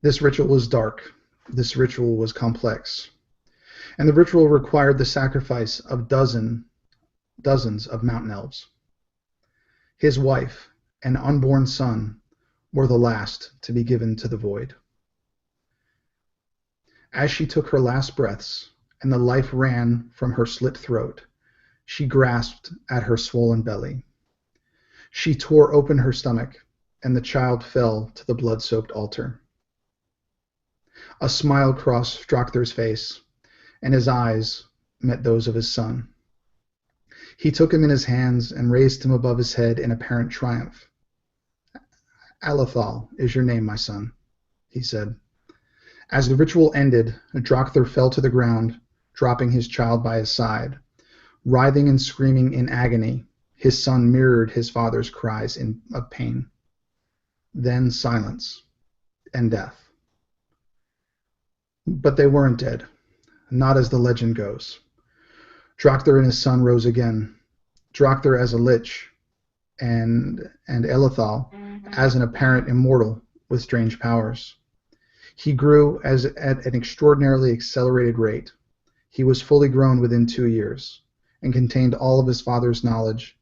This ritual was dark. This ritual was complex. And the ritual required the sacrifice of dozens of mountain elves. His wife and unborn son were the last to be given to the void. As she took her last breaths and the life ran from her slit throat, she grasped at her swollen belly. She tore open her stomach, and the child fell to the blood-soaked altar. A smile crossed Drokther's face, and his eyes met those of his son. He took him in his hands and raised him above his head in apparent triumph. Alethal is your name, my son, he said. As the ritual ended, Drokther fell to the ground, dropping his child by his side. Writhing and screaming in agony, his son mirrored his father's cries of pain. Then silence and death. But they weren't dead, not as the legend goes. Drokther and his son rose again. Drokther as a lich, and Elethal as an apparent immortal with strange powers. He grew at an extraordinarily accelerated rate. He was fully grown within 2 years, and contained all of his father's knowledge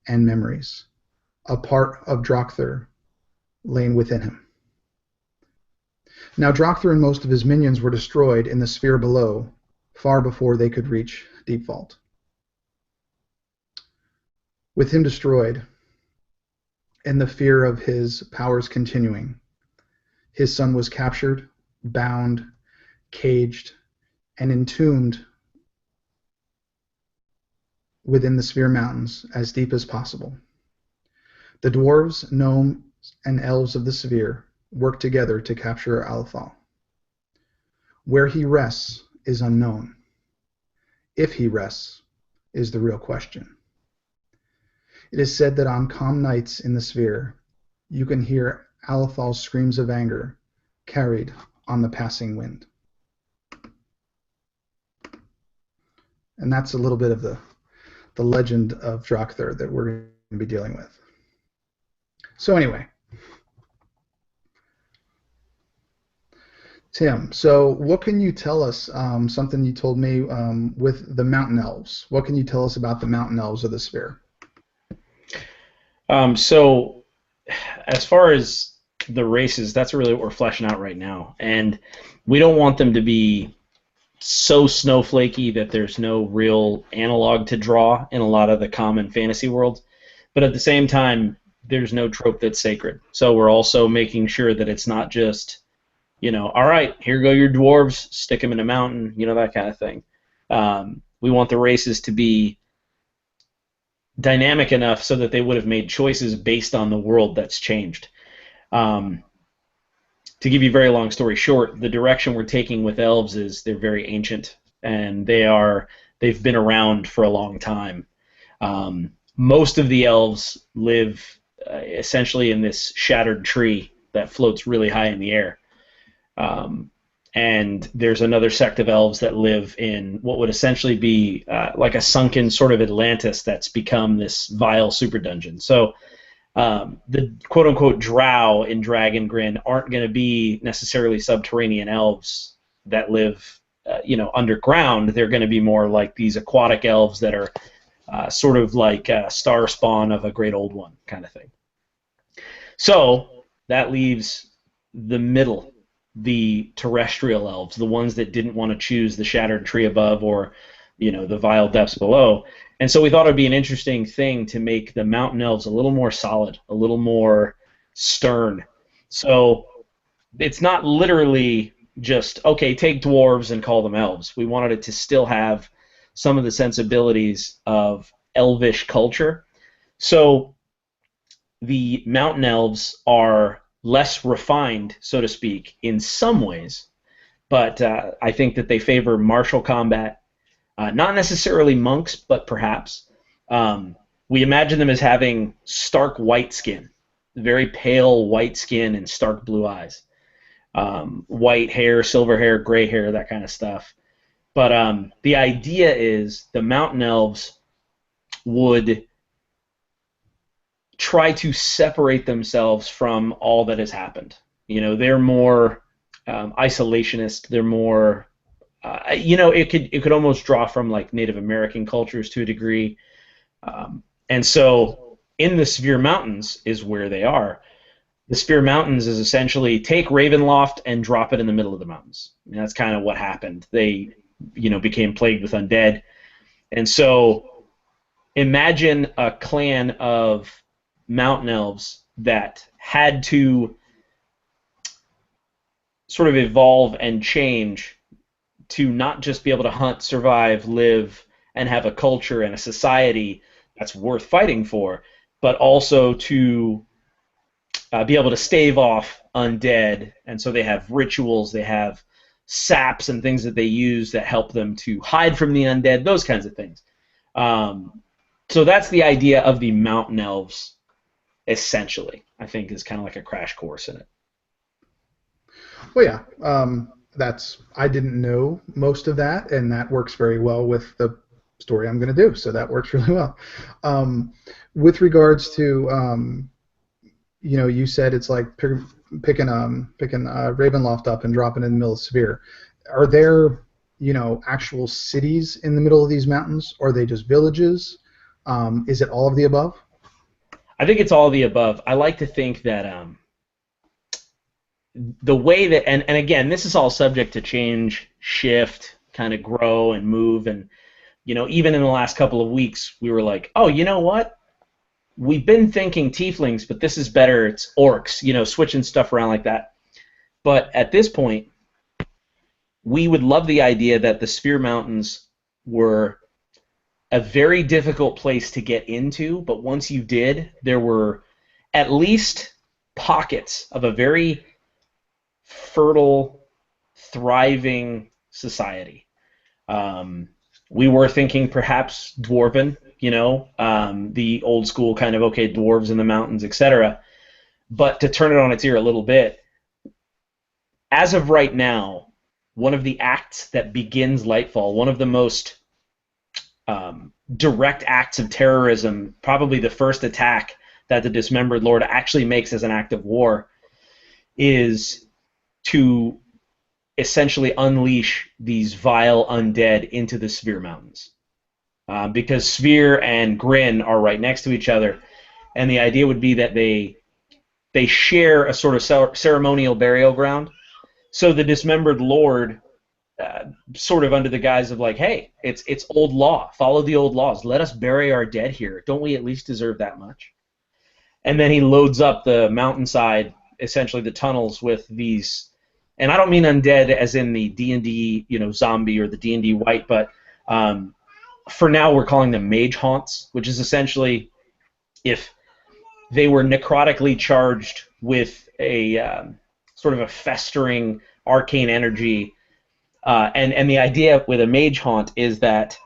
and memories. A part of Drokther lay within him. Now Drokther and most of his minions were destroyed in the sphere below, far before they could reach Deep Vault. With him destroyed, and the fear of his powers continuing, his son was captured, bound, caged, and entombed within the Sphere Mountains as deep as possible. The dwarves, gnomes, and elves of the sphere work together to capture Alethal. Where he rests is unknown. If he rests is the real question. It is said that on calm nights in the sphere, you can hear Alathal's screams of anger carried on the passing wind. And that's a little bit of the legend of Drakthir that we're going to be dealing with. So anyway, Tim, so what can you tell us, something you told me with the mountain elves? What can you tell us about the mountain elves of the sphere? So as far as the races, that's really what we're fleshing out right now. And we don't want them to be so snowflakey that there's no real analog to draw in a lot of the common fantasy worlds. But at the same time, there's no trope that's sacred. So we're also making sure that it's not just, all right, here go your dwarves, stick them in a mountain, that kind of thing. We want the races to be dynamic enough so that they would have made choices based on the world that's changed. To give you a very long story short, the direction we're taking with elves is they're very ancient, and they've been around for a long time. Most of the elves live essentially in this shattered tree that floats really high in the air. And there's another sect of elves that live in what would essentially be like a sunken sort of Atlantis that's become this vile super dungeon. So the quote-unquote drow in Dragongrin aren't going to be necessarily subterranean elves that live underground. They're going to be more like these aquatic elves that are sort of like a star spawn of a great old one kind of thing. So that leaves the middle, the terrestrial elves, the ones that didn't want to choose the shattered tree above or the vile depths below. And so we thought it would be an interesting thing to make the mountain elves a little more solid, a little more stern. So it's not literally just, okay, take dwarves and call them elves. We wanted it to still have some of the sensibilities of elvish culture. So the mountain elves are less refined, so to speak, in some ways, but I think that they favor martial combat. Not necessarily monks, but perhaps. We imagine them as having stark white skin, very pale white skin and stark blue eyes. White hair, silver hair, gray hair, that kind of stuff. But the idea is the mountain elves would try to separate themselves from all that has happened. They're more isolationist. They're more it could almost draw from like Native American cultures to a degree, and so in the Sphere Mountains is where they are. The Sphere Mountains is essentially take Ravenloft and drop it in the middle of the mountains. And that's kind of what happened. They, became plagued with undead, and so imagine a clan of mountain elves that had to sort of evolve and change to not just be able to hunt, survive, live, and have a culture and a society that's worth fighting for, but also to be able to stave off undead. And so they have rituals, they have saps and things that they use that help them to hide from the undead, those kinds of things. So that's the idea of the mountain elves, essentially, I think is kind of like a crash course in it. Well, yeah. I didn't know most of that, and that works very well with the story I'm going to do, so that works really well. With regards to, you said it's like picking Ravenloft up and dropping it in the middle of the sphere. Are there, actual cities in the middle of these mountains, or are they just villages? Is it all of the above? I think it's all of the above. I like to think that the way that, and again, this is all subject to change, shift, kind of grow and move, and even in the last couple of weeks, we were like, oh, you know what? We've been thinking tieflings, but this is better. It's orcs, switching stuff around like that. But at this point, we would love the idea that the Sphere Mountains were a very difficult place to get into, but once you did, there were at least pockets of a very fertile, thriving society. We were thinking perhaps dwarven, the old school kind of, okay, dwarves in the mountains, etc. But to turn it on its ear a little bit, as of right now, one of the acts that begins Lightfall, one of the most direct acts of terrorism, probably the first attack that the Dismembered Lord actually makes as an act of war, is to essentially unleash these vile undead into the Sphere Mountains. Because Sphere and Grin are right next to each other, and the idea would be that they share a sort of ceremonial burial ground. So the Dismembered Lord, sort of under the guise of like, hey, it's old law. Follow the old laws. Let us bury our dead here. Don't we at least deserve that much? And then he loads up the mountainside, essentially the tunnels, with these, and I don't mean undead as in the D&D, zombie or the D&D white, but for now we're calling them mage haunts, which is essentially if they were necrotically charged with a sort of a festering arcane energy. And the idea with a mage haunt is that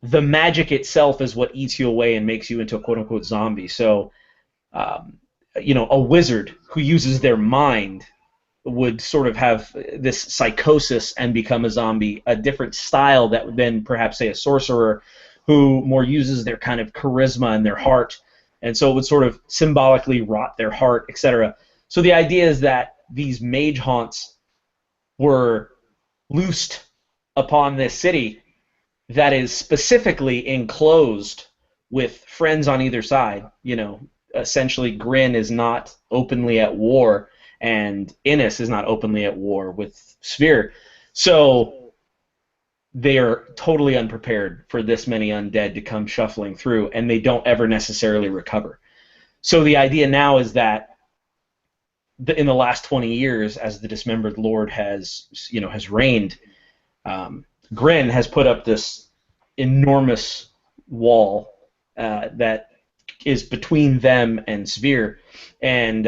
the magic itself is what eats you away and makes you into a quote-unquote zombie. So, a wizard who uses their mind would sort of have this psychosis and become a zombie, a different style that would then perhaps, say, a sorcerer who more uses their kind of charisma and their heart, and so it would sort of symbolically rot their heart, etc. So the idea is that these mage haunts were loosed upon this city that is specifically enclosed with friends on either side. Essentially Grin is not openly at war, and Innis is not openly at war with Sphere. So they are totally unprepared for this many undead to come shuffling through, and they don't ever necessarily recover. So the idea now is that in the last 20 years, as the Dismembered Lord has reigned, Grin has put up this enormous wall that is between them and Sphere, and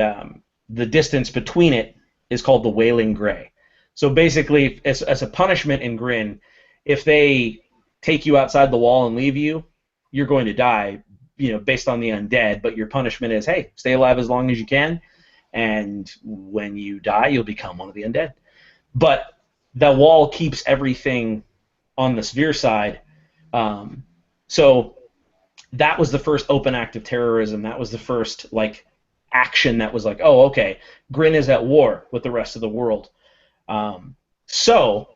the distance between it is called the Wailing Grey. So basically, as a punishment in Grin, if they take you outside the wall and leave you, you're going to die, based on the undead, but your punishment is, hey, stay alive as long as you can, and when you die, you'll become one of the undead. But that wall keeps everything on the Sphere side. So that was the first open act of terrorism. That was the first action that was like, oh, okay, Grin is at war with the rest of the world. So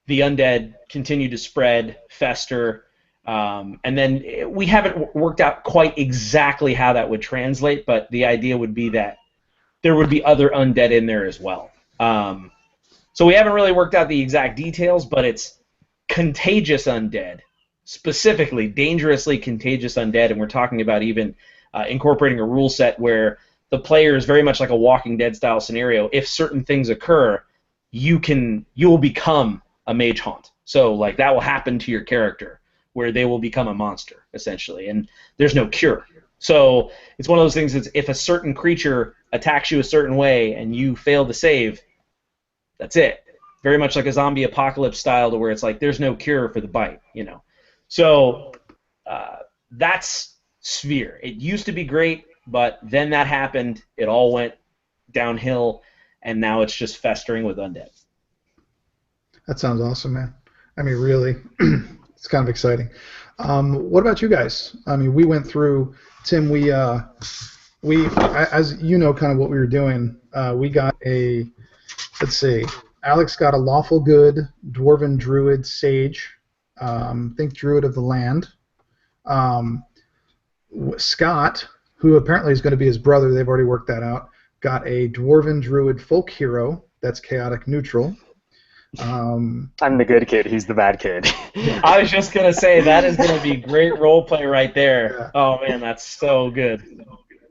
the undead continue to spread, fester, and then we haven't worked out quite exactly how that would translate, but the idea would be that there would be other undead in there as well. So we haven't really worked out the exact details, but it's contagious undead, specifically dangerously contagious undead, and we're talking about even incorporating a rule set where the player is very much like a Walking Dead style scenario. If certain things occur, you will become a mage haunt. So that will happen to your character, where they will become a monster essentially, and there's no cure. So it's one of those things that's if a certain creature attacks you a certain way and you fail to save, that's it. Very much like a zombie apocalypse style, to where it's like there's no cure for the bite, So that's Sphere. It used to be great, but then that happened. It all went downhill, and now it's just festering with undead. That sounds awesome, man. I mean, really, it's kind of exciting. What about you guys? I mean, we went through, Tim. We as you know, kind of what we were doing. We got let's see. Alex got a lawful good dwarven druid sage. Think druid of the land. Scott, who apparently is going to be his brother, they've already worked that out, got a dwarven druid folk hero that's chaotic neutral. I'm the good kid. He's the bad kid. I was just going to say, that is going to be great role play right there. Yeah. Oh, man, that's so good.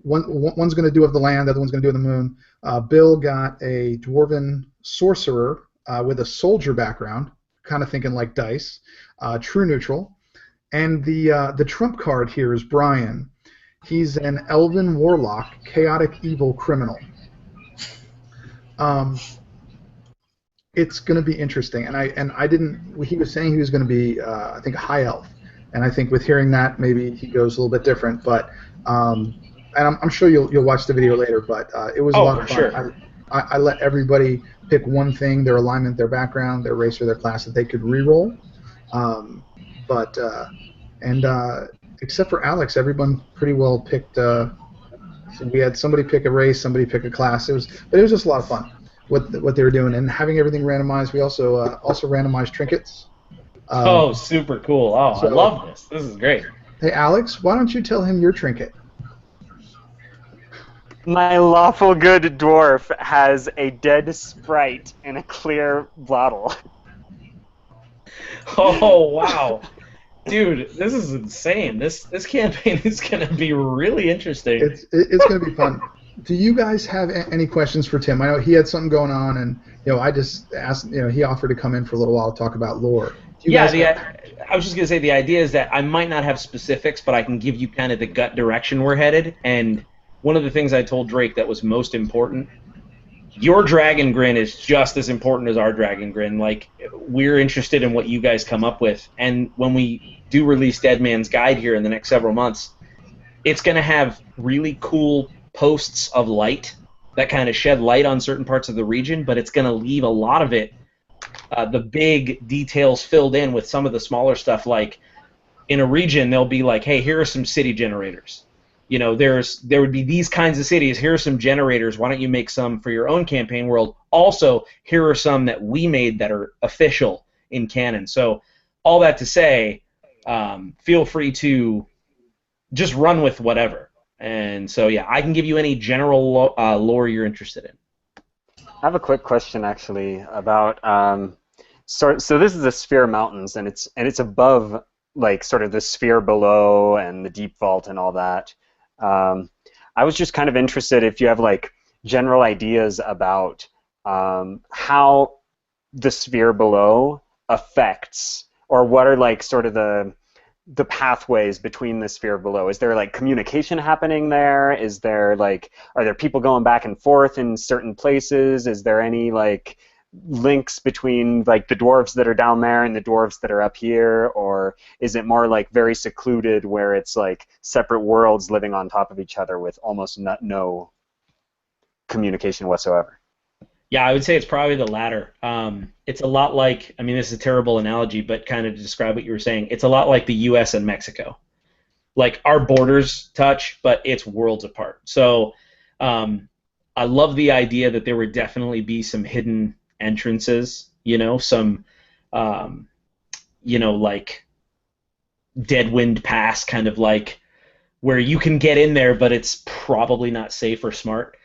One's going to do of the land, the other one's going to do of the moon. Bill got a dwarven sorcerer with a soldier background, kind of thinking like dice, true neutral. And the trump card here is Brian. He's an elven warlock, chaotic evil criminal. it's going to be interesting. And I didn't. He was saying he was going to be, I think, a high elf, and I think with hearing that, maybe he goes a little bit different. But and I'm sure you'll watch the video later. But it was a lot of fun. Sure. I let everybody pick one thing: their alignment, their background, their race, or their class that they could re-roll. But except for Alex, everyone pretty well picked. So we had somebody pick a race, somebody pick a class. It was just a lot of fun what they were doing, and having everything randomized. We also randomized trinkets. Super cool! I love this. This is great. Hey Alex, why don't you tell him your trinket? My lawful good dwarf has a dead sprite in a clear bottle. Oh wow, dude, this is insane. This campaign is gonna be really interesting. It's gonna be fun. Do you guys have any questions for Tim? I know he had something going on, and I just asked. He offered to come in for a little while to talk about lore. I was just gonna say the idea is that I might not have specifics, but I can give you kind of the gut direction we're headed. And one of the things I told Drake that was most important. Your Dragongrin is just as important as our Dragongrin. Like, we're interested in what you guys come up with. And when we do release Dead Man's Guide here in the next several months, it's going to have really cool posts of light that kind of shed light on certain parts of the region, but it's going to leave a lot of it, the big details filled in with some of the smaller stuff. Like, in a region, they'll be like, hey, here are some city generators. There would be these kinds of cities. Here are some generators. Why don't you make some for your own campaign world? Also, here are some that we made that are official in canon. So, all that to say, feel free to just run with whatever. And so, yeah, I can give you any general lore you're interested in. I have a quick question actually about so this is the Sphere Mountains, and it's above like sort of the sphere below and the deep vault and all that. I was just kind of interested if you have like general ideas about how the sphere below affects, or what are like sort of the pathways between the sphere below. Is there like communication happening there? Is there like, are there people going back and forth in certain places? Is there any like links between like the dwarves that are down there and the dwarves that are up here, or is it more like very secluded where it's like separate worlds living on top of each other with almost no communication whatsoever? Yeah, I would say it's probably the latter. It's a lot like, I mean, this is a terrible analogy, but kind of to describe what you were saying, it's a lot like the U.S. and Mexico. Like, our borders touch, but it's worlds apart. So I love the idea that there would definitely be some hidden entrances, some, like Deadwind Pass, kind of like where you can get in there, but it's probably not safe or smart.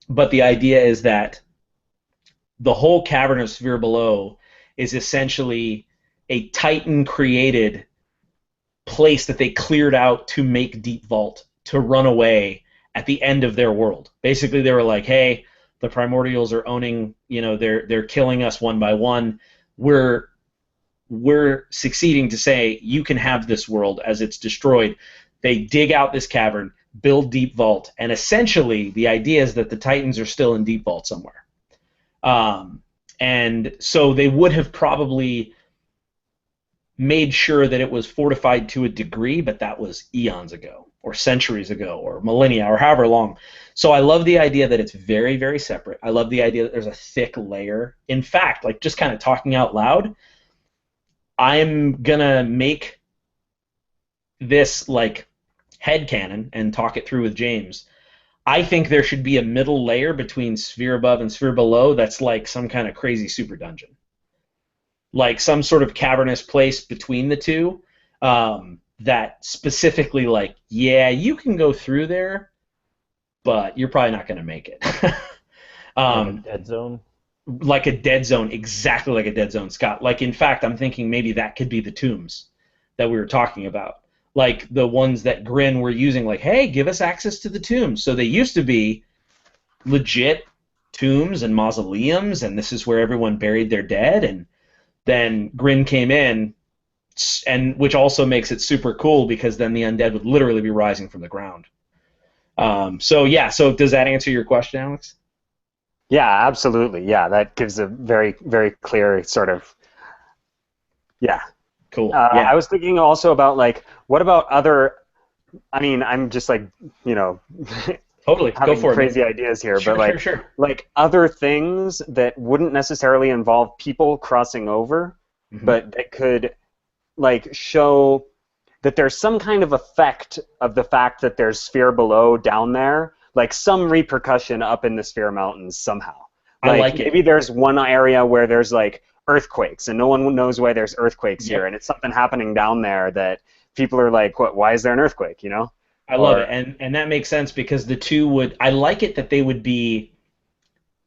But the idea is that the whole cavernous sphere below is essentially a Titan-created place that they cleared out to make Deep Vault, to run away at the end of their world. Basically, they were like, hey, the primordials are owning, they're killing us one by one. We're succeeding to say, you can have this world as it's destroyed. They dig out this cavern, build Deep Vault, and essentially the idea is that the Titans are still in Deep Vault somewhere. And so they would have probably made sure that it was fortified to a degree, but that was eons ago, or centuries ago, or millennia, or however long. So I love the idea that it's very, very separate. I love the idea that there's a thick layer. In fact, like just kind of talking out loud, I'm going to make this like headcanon and talk it through with James. I think there should be a middle layer between sphere above and sphere below that's like some kind of crazy super dungeon. Like some sort of cavernous place between the two that specifically like, yeah, you can go through there, but you're probably not going to make it. Like a dead zone? Like a dead zone, exactly like a dead zone, Scott. Like, in fact, I'm thinking maybe that could be the tombs that we were talking about. Like the ones that Grin were using, like, hey, give us access to the tombs. So they used to be legit tombs and mausoleums, and this is where everyone buried their dead, and then Grin came in, and which also makes it super cool because then the undead would literally be rising from the ground. So does that answer your question, Alex? Yeah, absolutely. Yeah, that gives a very, very clear sort of, yeah. Cool. Yeah. I was thinking also about like, what about other, I mean, I'm just like, you know, Totally. Go having for it, man. crazy ideas here, but Sure, sure, sure. like other things that wouldn't necessarily involve people crossing over, Hmm. but that could like show that there's some kind of effect of the fact that there's sphere below down there, like some repercussion up in the sphere mountains somehow. I Like like it. maybe there's one area where there's like earthquakes and no one knows why there's earthquakes here, Yep. and it's something happening down there that people are like, what? Why is there an earthquake? You know? I love it, Or and that makes sense because the two would. I like it that they would be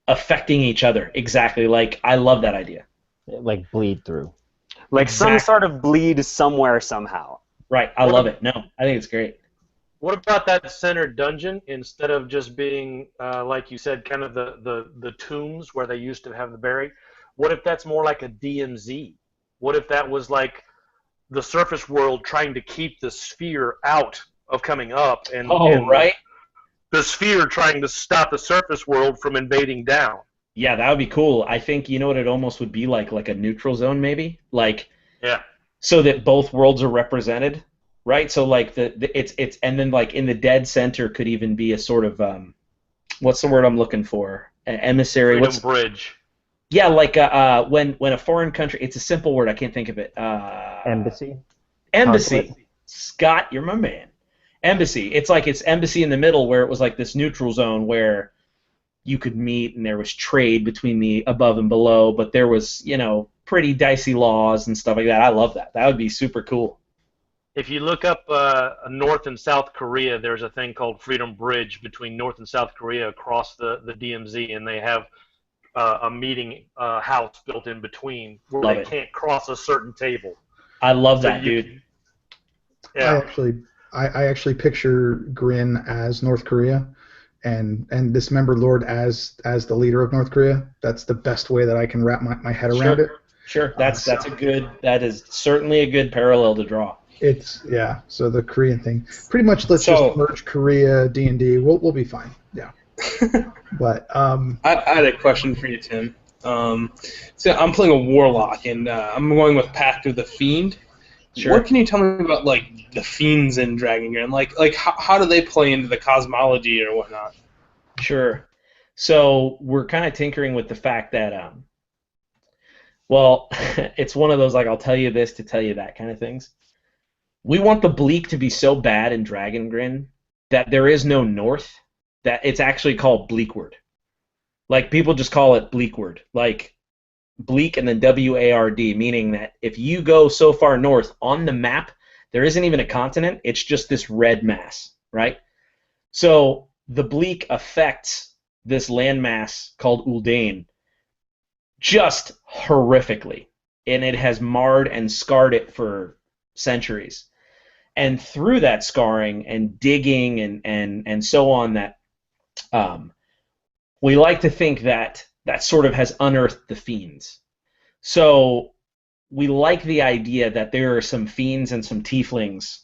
affecting each other exactly. Like I love that idea. Like bleed through. like some Exactly. sort of bleed somewhere somehow. Right. I What love ab- it. No, I think it's great. what about that center dungeon instead of just being like you said, kind of the tombs where they used to have the buried? What if that's more like a DMZ? What if that was like the surface world trying to keep the sphere out of coming up, and Oh, right. the sphere trying to stop the surface world from invading down? Yeah, that would be cool. I think you know what it almost would be like a neutral zone maybe, like Yeah. so that both worlds are represented, right? So like it's and then like in the dead center could even be a sort of what's the word I'm looking for? An emissary. Freedom What's Bridge. yeah, like when a foreign country, it's a simple word, I can't think of it. Embassy? Consulate? Embassy. Scott, you're my man. Embassy. It's like it's embassy in the middle where it was like this neutral zone where you could meet and there was trade between the above and below, but there was, pretty dicey laws and stuff like that. I love that. That would be super cool. If you look up North and South Korea, there's a thing called Freedom Bridge between North and South Korea across the DMZ, and they have a meeting house built in between where Love they it. can't cross a certain table. I love So that, you dude. can, I yeah, actually, I actually picture Grin as North Korea, and Dismembered Lord as the leader of North Korea. That's the best way that I can wrap my head around it. Sure. Sure. Uh, That's so a good that is certainly a good parallel to draw. it's yeah. So the Korean thing, pretty much. Let's just So merge Korea D&D. We'll be fine. Yeah. But I had a question for you, Tim. So I'm playing a warlock, and I'm going with Pact of the Fiend. What sure. can you tell me about like the fiends in Dragongrin? Like how do they play into the cosmology or whatnot? Sure. So we're kind of tinkering with the fact that well, it's one of those like I'll tell you this to tell you that kind of things. We want the bleak to be so bad in Dragongrin that there is no north, that it's actually called Bleakward. Like people just call it Bleakward. Like bleak and then WARD, meaning that if you go so far north on the map, there isn't even a continent, it's just this red mass, right? So the bleak affects this landmass called Uldane just horrifically, and it has marred and scarred it for centuries. And through that scarring and digging and so on, that um, we like to think that that sort of has unearthed the fiends. So we like the idea that there are some fiends and some tieflings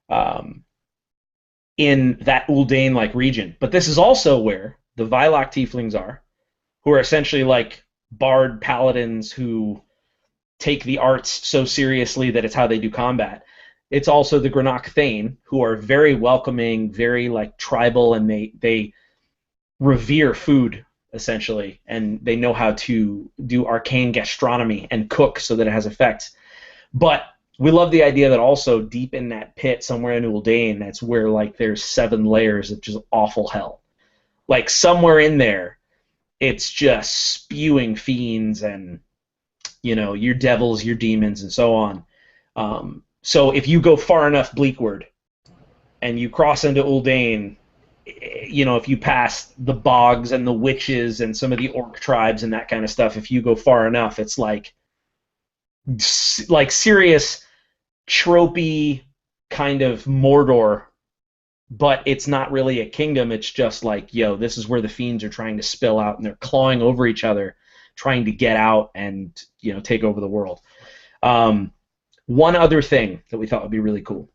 um, in that Uldane-like region. But this is also where the Vilok tieflings are, who are essentially like bard paladins who take the arts so seriously that it's how they do combat. It's also the Granach Thane, who are very welcoming, very like tribal, and they revere food essentially, and they know how to do arcane gastronomy and cook so that it has effects. But we love the idea that also deep in that pit somewhere in Uldane, that's where like there's 7 layers of just awful hell. Like somewhere in there, it's just spewing fiends and your devils, your demons, and so on. So if you go far enough bleakward and you cross into Uldane, if you pass the bogs and the witches and some of the orc tribes and that kind of stuff, if you go far enough, it's like serious tropey kind of Mordor, but it's not really a kingdom. It's just like, this is where the fiends are trying to spill out and they're clawing over each other, trying to get out and take over the world. One other thing that we thought would be really cool.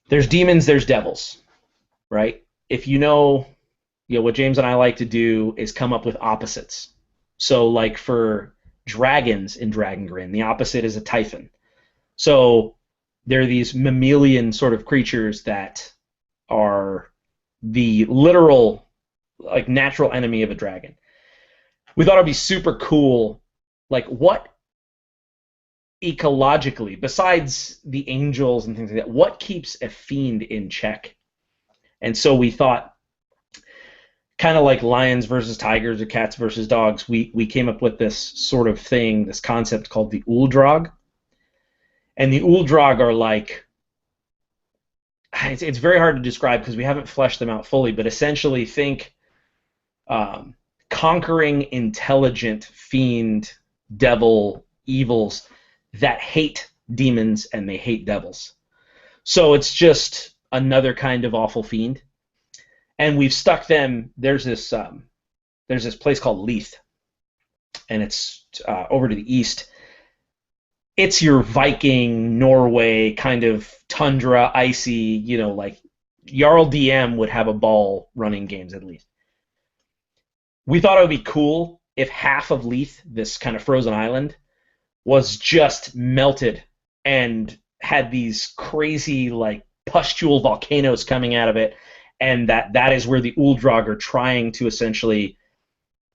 There's demons, there's devils, right? If you know what James and I like to do is come up with opposites. So, like for dragons in Dragongrin, the opposite is a typhon. So there are these mammalian sort of creatures that are the literal, like, natural enemy of a dragon. We thought it'd be super cool, like, what ecologically, besides the angels and things like that, what keeps a fiend in check? And so we thought, kind of like lions versus tigers or cats versus dogs, we came up with this sort of thing, this concept called the Uldrag. And the Uldrag are like, it's very hard to describe because we haven't fleshed them out fully, but essentially think conquering, intelligent fiend, devil, evils that hate demons and they hate devils. So it's just another kind of awful fiend. And we've stuck them. There's this place called Leith, and it's over to the east. It's your Viking, Norway kind of tundra, icy. Like Jarl DM would have a ball running games at Leith. We thought it would be cool if half of Leith, this kind of frozen island, was just melted and had these crazy like pustule volcanoes coming out of it. And that is where the Uldrag are trying to essentially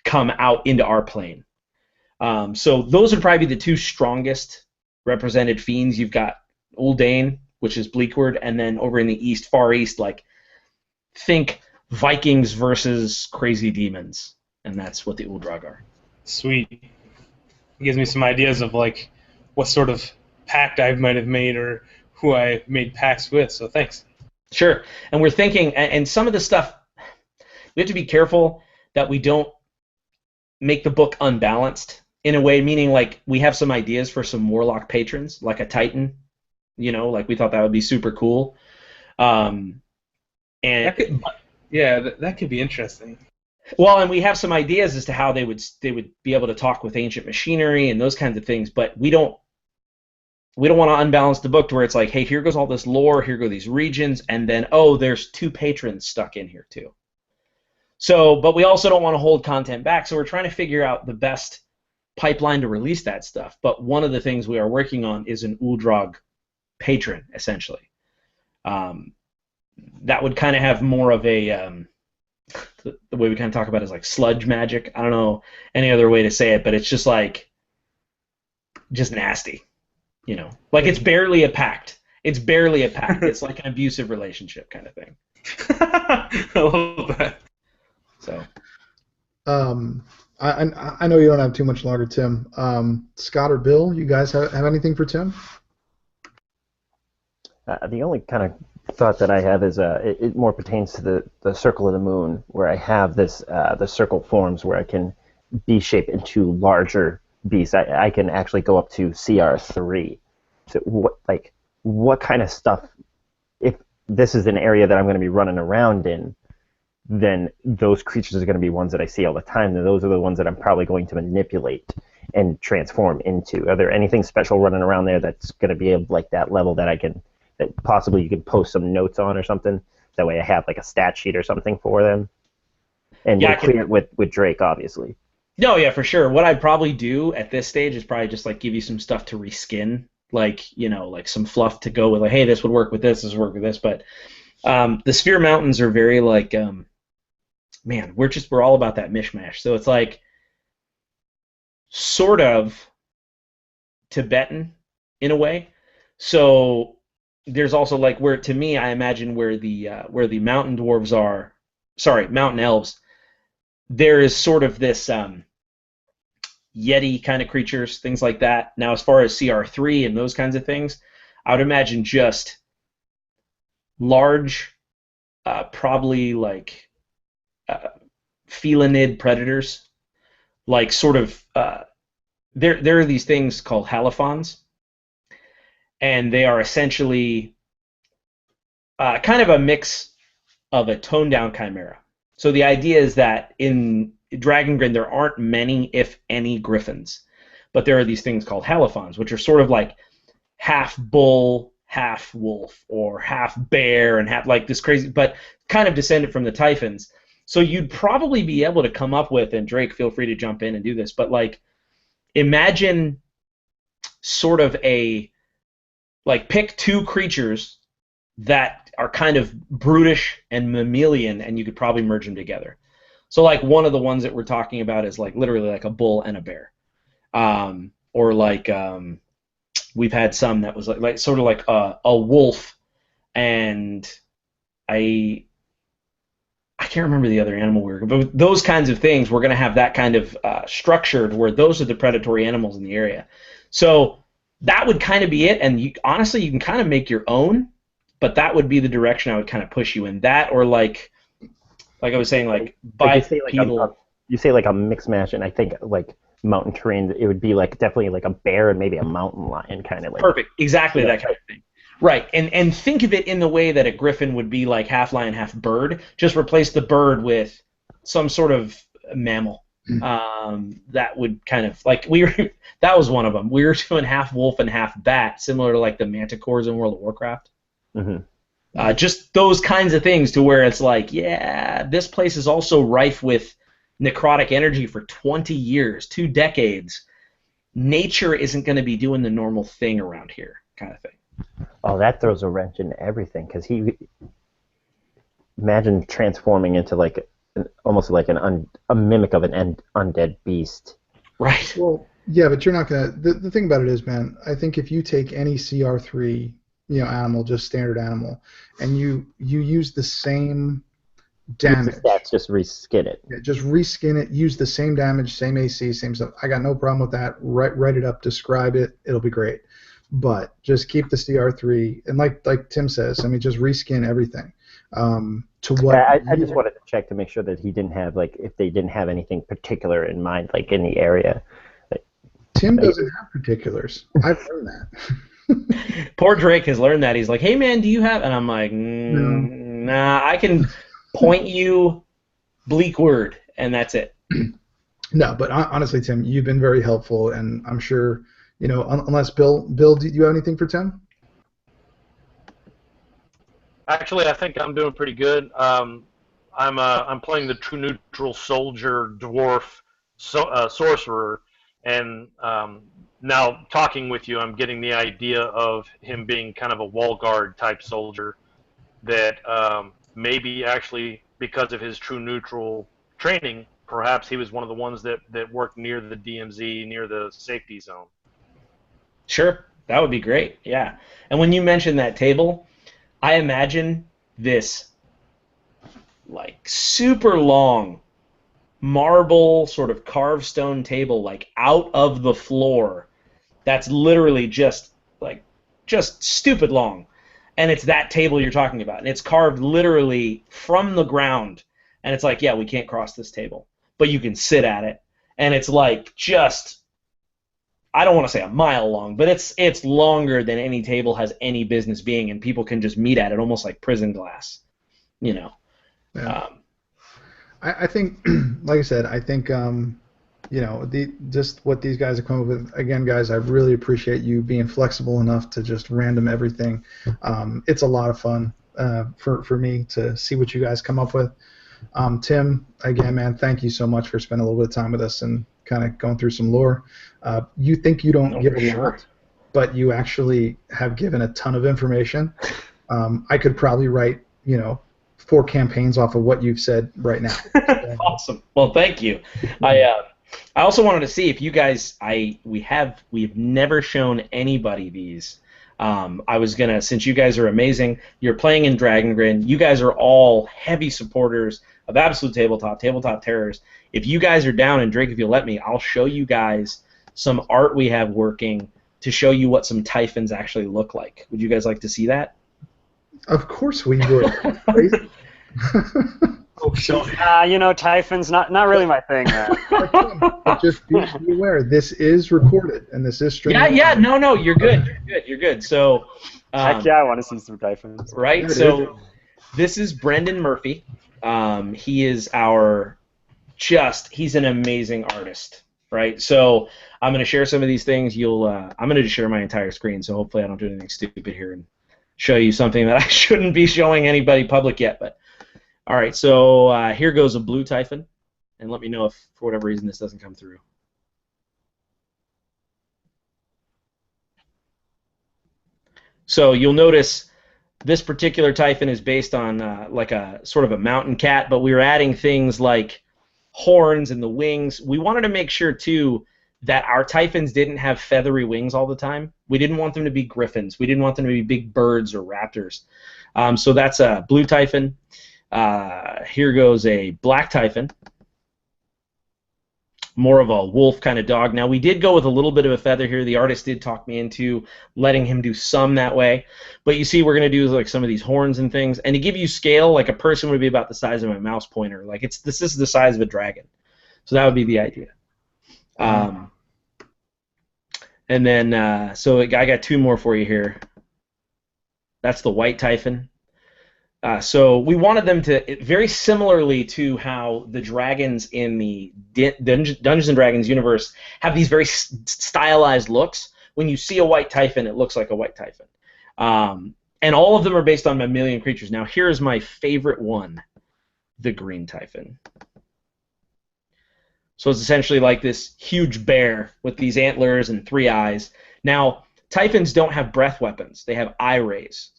come out into our plane. So those would probably be the two strongest represented fiends. You've got Uldane, which is Bleakward, and then over in the east, far east, like think Vikings versus crazy demons, and that's what the Uldrag are. Sweet. It gives me some ideas of like what sort of pact I might have made or who I made pacts with. So thanks. Sure. And we're thinking, and some of the stuff, we have to be careful that we don't make the book unbalanced in a way, meaning like we have some ideas for some warlock patrons, like a Titan, like we thought that would be super cool. And that could be interesting. Well, and we have some ideas as to how they would be able to talk with ancient machinery and those kinds of things, but we don't want to unbalance the book to where it's like, hey, here goes all this lore, here go these regions, and then, oh, there's two patrons stuck in here too. So, but we also don't want to hold content back, so we're trying to figure out the best pipeline to release that stuff. But one of the things we are working on is an Uldrag patron, essentially. That would kind of have more of a, the way we kind of talk about it is like sludge magic. I don't know any other way to say it, but it's just like, just nasty. Like it's barely a pact. It's barely a pact. It's like an abusive relationship kind of thing. I love that. So, I know you don't have too much longer, Tim. Scott or Bill, you guys have anything for Tim? The only kind of thought that I have is it more pertains to the Circle of the Moon, where I have this the circle forms where I can B-shape into larger beasts. I can actually go up to CR3. So what kind of stuff, if this is an area that I'm going to be running around in, then those creatures are going to be ones that I see all the time, and those are the ones that I'm probably going to manipulate and transform into. Are there anything special running around there that's going to be of like that level that that possibly you can post some notes on or something? That way I have like a stat sheet or something for them. And we'll clear it with Drake, obviously. No, yeah, for sure. What I'd probably do at this stage is probably just like give you some stuff to reskin, like like some fluff to go with, like, hey, this would work with this would work with this. But the Sphere Mountains are very like, man, we're all about that mishmash. So it's like sort of Tibetan in a way. So there's also like where, to me, I imagine where the mountain dwarves are, mountain elves. There is sort of this Yeti kind of creatures, things like that. Now, as far as CR3 and those kinds of things, I would imagine just large, probably like felinid predators, like sort of. There are these things called halophons, and they are essentially kind of a mix of a toned-down chimera. So the idea is that in Dragongrin there aren't many, if any, griffins, but there are these things called halophons, which are sort of like half bull, half wolf, or half bear, and half like this crazy, but kind of descended from the typhons. So you'd probably be able to come up with, and Drake, feel free to jump in and do this, but like imagine sort of pick two creatures that are kind of brutish and mammalian, and you could probably merge them together. So like one of the ones that we're talking about is like literally like a bull and a bear, or like we've had some that was like sort of like a wolf and I can't remember the other animal we were, but those kinds of things, we're going to have that kind of structured where those are the predatory animals in the area. So that would kind of be it, and honestly, you can kind of make your own, but that would be the direction I would kind of push you in. That or like I was saying, like bipedal. You say like a mix match, and I think like mountain terrain, it would be like definitely like a bear and maybe a mountain lion kind of like. Perfect, exactly that kind of thing. Right, and think of it in the way that a griffin would be like half lion, half bird. Just replace the bird with some sort of mammal. That would kind of like that was one of them. We were doing half wolf and half bat, similar to like the manticores in World of Warcraft. Mm-hmm. Just those kinds of things to where it's like, yeah, this place is also rife with necrotic energy for 20 years, 2 decades. Nature isn't going to be doing the normal thing around here, kind of thing. Oh, that throws a wrench into everything, because imagine transforming into like almost like a mimic of an undead beast. Right. Well, yeah, but you're not gonna. The thing about it is, man, I think if you take any CR3, animal, just standard animal, and you use the same damage. That's just reskin it. Yeah, just reskin it. Use the same damage, same AC, same stuff. I got no problem with that. Write it up, describe it. It'll be great. But just keep the CR3, and like Tim says, I mean, just reskin everything. To what? I just wanted to check to make sure that he didn't have if they didn't have anything particular in mind, like in the area. Tim doesn't have particulars. I've learned that. Poor Drake has learned that. He's like, hey man, do you have? And I'm like, nah, I can point you bleak word, and that's it. No, but honestly, Tim, you've been very helpful, and I'm sure. Unless Bill, do you have anything for Tim? Actually, I think I'm doing pretty good. I'm playing the true neutral soldier dwarf sorcerer, and now talking with you, I'm getting the idea of him being kind of a wall guard type soldier that maybe actually because of his true neutral training, perhaps he was one of the ones that worked near the DMZ, near the safety zone. Sure, that would be great, yeah. And when you mentioned that table, I imagine this like super long marble sort of carved stone table like out of the floor that's literally just stupid long. And it's that table you're talking about. And it's carved literally from the ground. And it's like, yeah, we can't cross this table. But you can sit at it. And it's like just... I don't want to say a mile long, but it's longer than any table has any business being, and people can just meet at it, almost like prison glass, Yeah. I think, like I said, just what these guys have come up with. Again, guys, I really appreciate you being flexible enough to just random everything. It's a lot of fun for me to see what you guys come up with. Tim, again, man, thank you so much for spending a little bit of time with us and kind of going through some lore. You think you don't give a lot, but you actually have given a ton of information. I could probably write, 4 campaigns off of what you've said right now. Awesome. Well, thank you. I also wanted to see if you guys, we've never shown anybody these. I was gonna, since you guys are amazing, you're playing in Dragongrin. You guys are all heavy supporters of Absolute Tabletop Terrors. If you guys are down, and Drake, if you'll let me, I'll show you guys some art we have working to show you what some Typhons actually look like. Would you guys like to see that? Of course we would. Oh, sure. Typhon's not really my thing, man. Just be aware, this is recorded, and this is streaming. Yeah, no, you're good. You're good. So, heck yeah, I want to see some Typhons. Right, so this is Brendan Murphy. He is he's an amazing artist, right? So I'm going to share some of these things. I'm going to just share my entire screen, so hopefully I don't do anything stupid here and show you something that I shouldn't be showing anybody public yet. But All right, so here goes a blue Typhon, and let me know if, for whatever reason, this doesn't come through. So you'll notice this particular Typhon is based on like a sort of a mountain cat, but we were adding things like horns and the wings. We wanted to make sure, too, that our Typhons didn't have feathery wings all the time. We didn't want them to be griffins. We didn't want them to be big birds or raptors. So that's a blue Typhon. Here goes a black Typhon. More of a wolf kind of dog. Now, we did go with a little bit of a feather here. The artist did talk me into letting him do some that way. But you see, we're going to do like some of these horns and things. And to give you scale, like a person would be about the size of my mouse pointer. Like this is the size of a dragon. So that would be the idea. And then, so I got two more for you here. That's the white Typhon. So we wanted them to, very similarly to how the dragons in the Dungeons & Dragons universe have these very stylized looks. When you see a white Typhon, it looks like a white Typhon. And all of them are based on mammalian creatures. Now, here's my favorite one, the green Typhon. So it's essentially like this huge bear with these antlers and 3 eyes. Now, Typhons don't have breath weapons. They have eye rays.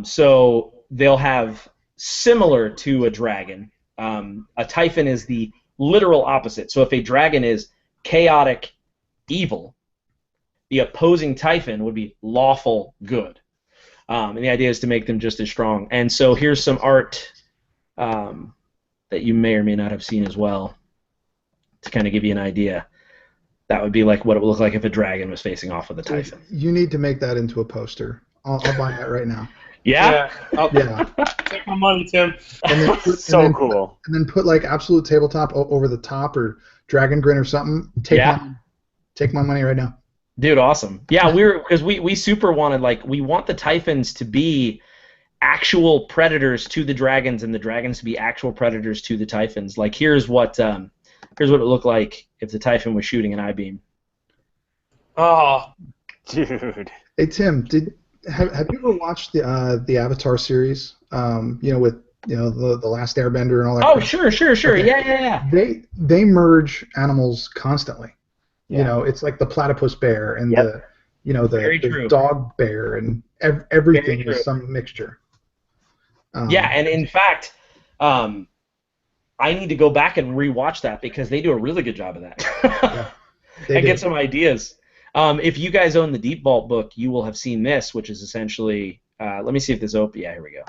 So they'll have, similar to a dragon, a Typhon is the literal opposite. So if a dragon is chaotic evil, the opposing Typhon would be lawful good. And the idea is to make them just as strong. And so here's some art that you may or may not have seen as well to kind of give you an idea. That would be like what it would look like if a dragon was facing off with a Typhon. You need to make that into a poster. I'll buy that right now. Yeah? Yeah. Take my money, Tim. And then So cool. And then put like Absolute Tabletop over the top, or Dragongrin or something. Take my money right now. Dude, awesome. Yeah, because we super wanted, like, we want the Typhons to be actual predators to the dragons, and the dragons to be actual predators to the Typhons. Like, here's what it looked like if the Typhon was shooting an I-beam. Oh, Dude. Hey Tim, have you ever watched the Avatar series? With the Last Airbender and all that. Oh, sure. Okay. Yeah. They merge animals constantly. Yeah. It's like the platypus bear and Yep. the dog bear, and everything is some mixture. Yeah, and in fact, I need to go back and rewatch that because they do a really good job of that. Yeah, and get some ideas. If you guys own the Deep Vault book, you will have seen this, which is essentially, let me see if this open. Yeah, here we go.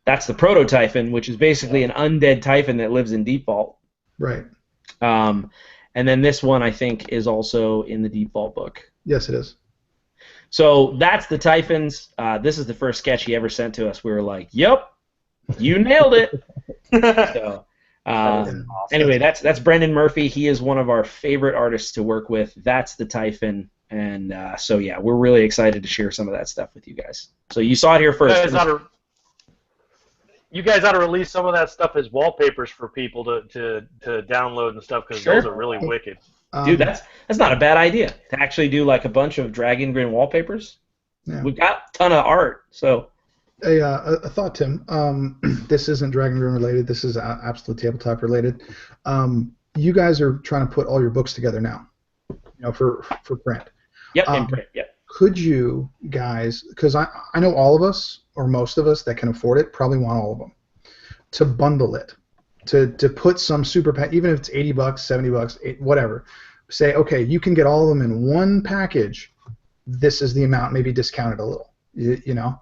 That's the Proto-Typhon, which is basically an undead Typhon that lives in Deep Vault. Right. And then this one, I think, is also in the Deep Vault book. Yes, it is. So that's the Typhons. This is the first sketch he ever sent to us. We were like, yep, you nailed it. So, Awesome. anyway, that's Brendan Murphy. He is one of our favorite artists to work with. That's the Typhon. And so, yeah, we're really excited to share some of that stuff with you guys. So you saw it here first. You guys ought to release some of that stuff as wallpapers for people to download and stuff, because those are really wicked. Dude, that's not a bad idea, to actually do like a bunch of Dragongrin wallpapers. Yeah. We've got a ton of art, so. A thought, Tim. This isn't Dragongrin related. This is Absolute Tabletop related. You guys are trying to put all your books together now, for print. Yep, in print, yep. Could you guys, because I know all of us, or most of us that can afford it, probably want all of them, to bundle it, to put some super pack, even if it's $80, $70, whatever. Say, okay, you can get all of them in one package. This is the amount, maybe discount it a little. Yeah.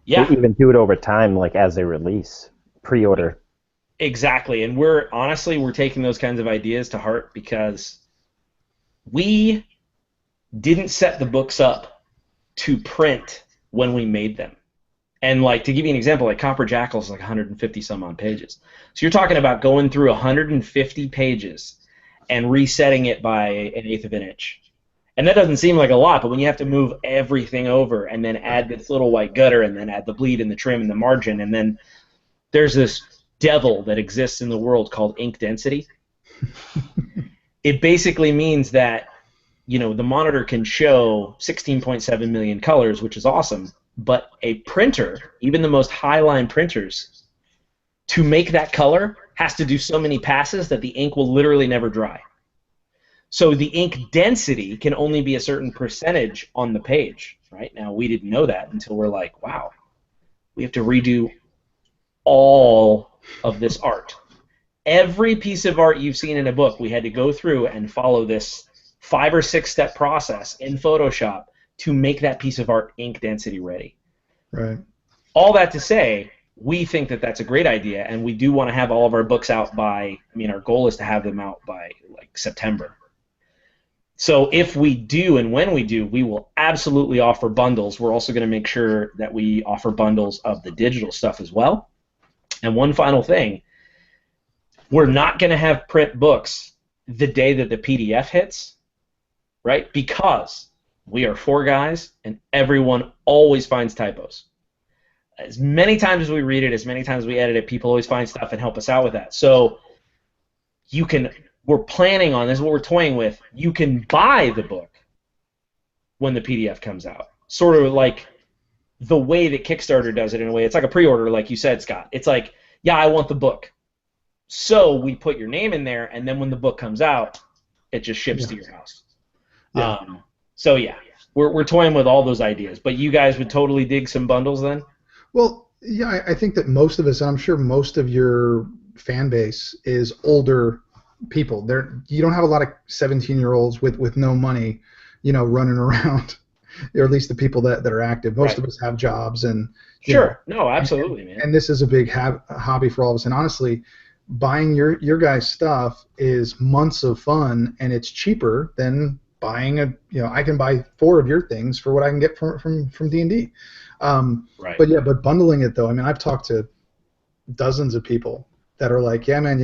Yeah. We even do it over time, like as they release, pre-order. Exactly, and we're taking those kinds of ideas to heart because we didn't set the books up to print when we made them. And like, to give you an example, like Copper Jackal is like 150 some odd pages. So you're talking about going through 150 pages and resetting it by an eighth of an inch. And that doesn't seem like a lot, but when you have to move everything over and then add this little white gutter and then add the bleed and the trim and the margin, and then there's this devil that exists in the world called ink density. It basically means that the monitor can show 16.7 million colors, which is awesome, but a printer, even the most high-line printers, to make that color has to do so many passes that the ink will literally never dry. So the ink density can only be a certain percentage on the page. Right now, we didn't know that until we're like, wow, we have to redo all of this art. Every piece of art you've seen in a book, we had to go through and follow this 5 or 6 step process in Photoshop to make that piece of art ink density ready. Right. All that to say, we think that that's a great idea, and we do want to have all of our books out by, I mean, our goal is to have them out by like September. So if we do, and when we do, we will absolutely offer bundles. We're also going to make sure that we offer bundles of the digital stuff as well. And one final thing, we're not going to have print books the day that the PDF hits, right? Because we are 4 guys, and everyone always finds typos. As many times as we read it, as many times as we edit it, people always find stuff and help us out with that. So you can, we're planning on, this is what we're toying with, you can buy the book when the PDF comes out. Sort of like the way that Kickstarter does it in a way. It's like a pre-order, like you said, Scott. It's like, yeah, I want the book. So we put your name in there, and then when the book comes out, it just ships to your house. Yeah. So yeah, we're toying with all those ideas. But you guys would totally dig some bundles then? Well, yeah, I think that most of us, and I'm sure most of your fan base is older people. You don't have a lot of 17-year-olds with no money, running around. Or at least the people that are active. Most of us have jobs, and sure, no, absolutely, man. And this is a big hobby for all of us. And honestly, buying your guys' stuff is months of fun, and it's cheaper than buying I can buy 4 of your things for what I can get from D&D. Right. But bundling it though, I mean, I've talked to dozens of people that are like, yeah, man,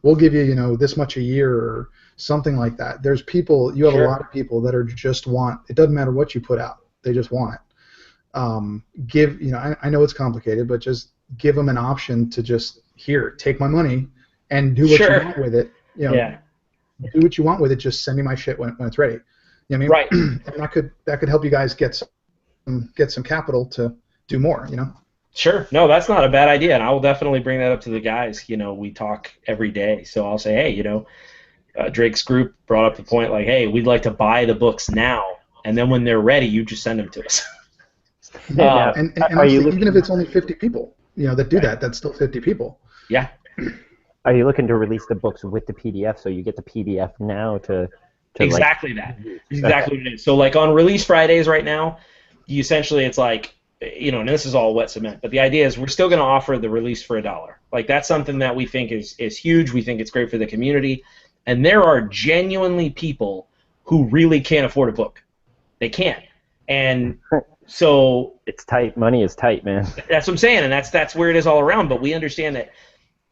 we'll give you, this much a year or something like that. There's people, you have a lot of people that are just want, it doesn't matter what you put out, they just want it. I know it's complicated, but just give them an option to just, here, take my money and do what you want with it. Do what you want with it, just send me my shit when it's ready. You know what I mean? Right. And that could help you guys get some capital to do more, Sure. No, that's not a bad idea, and I will definitely bring that up to the guys. We talk every day, so I'll say, hey, Drake's group brought up the point, like, hey, we'd like to buy the books now, and then when they're ready, you just send them to us. And honestly, even if it's only 50 people, that do that, that's still 50 people. Yeah. Are you looking to release the books with the PDF, so you get the PDF now to exactly that. Exactly what it is. So, like, on release Fridays right now, essentially it's like, and this is all wet cement, but the idea is we're still going to offer the release for $1. Like, that's something that we think is huge. We think it's great for the community. And there are genuinely people who really can't afford a book. They can't. And so... It's tight. Money is tight, man. That's what I'm saying, and that's where it is all around. But we understand that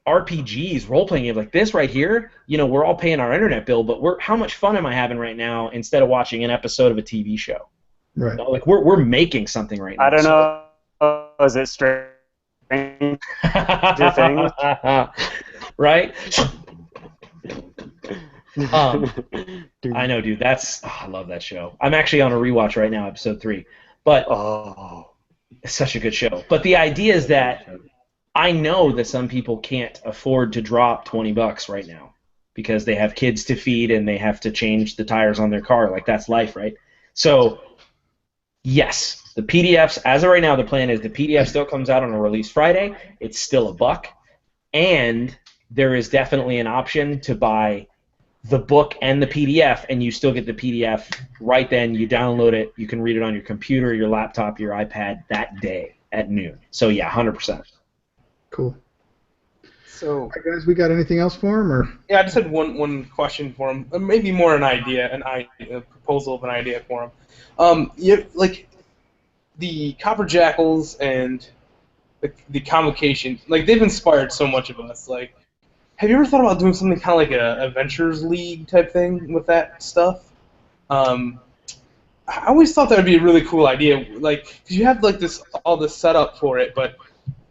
RPGs, role-playing games like this right here, we're all paying our internet bill, but how much fun am I having right now instead of watching an episode of a TV show? Right. Like, we're making something right now. I don't know. Is it Stranger Things? Right? I know, dude. I love that show. I'm actually on a rewatch right now, episode 3. But it's such a good show. But the idea is that I know that some people can't afford to drop $20 right now because they have kids to feed and they have to change the tires on their car. Like, that's life, right? So, yes, the PDFs, as of right now, the plan is the PDF still comes out on a release Friday. It's still $1. And there is definitely an option to buy the book and the PDF, and you still get the PDF right then. You download it. You can read it on your computer, your laptop, your iPad that day at noon. So, yeah, 100%. Cool. So, all right, guys, we got anything else for him? Or? Yeah, I just had one question for him. Maybe more a proposal of an idea for him. Like the Copper Jackals and the Convocation, like, they've inspired so much of us. Like, have you ever thought about doing something kind of like a Adventures League type thing with that stuff? I always thought that would be a really cool idea. Like, cause you have like all this setup for it, but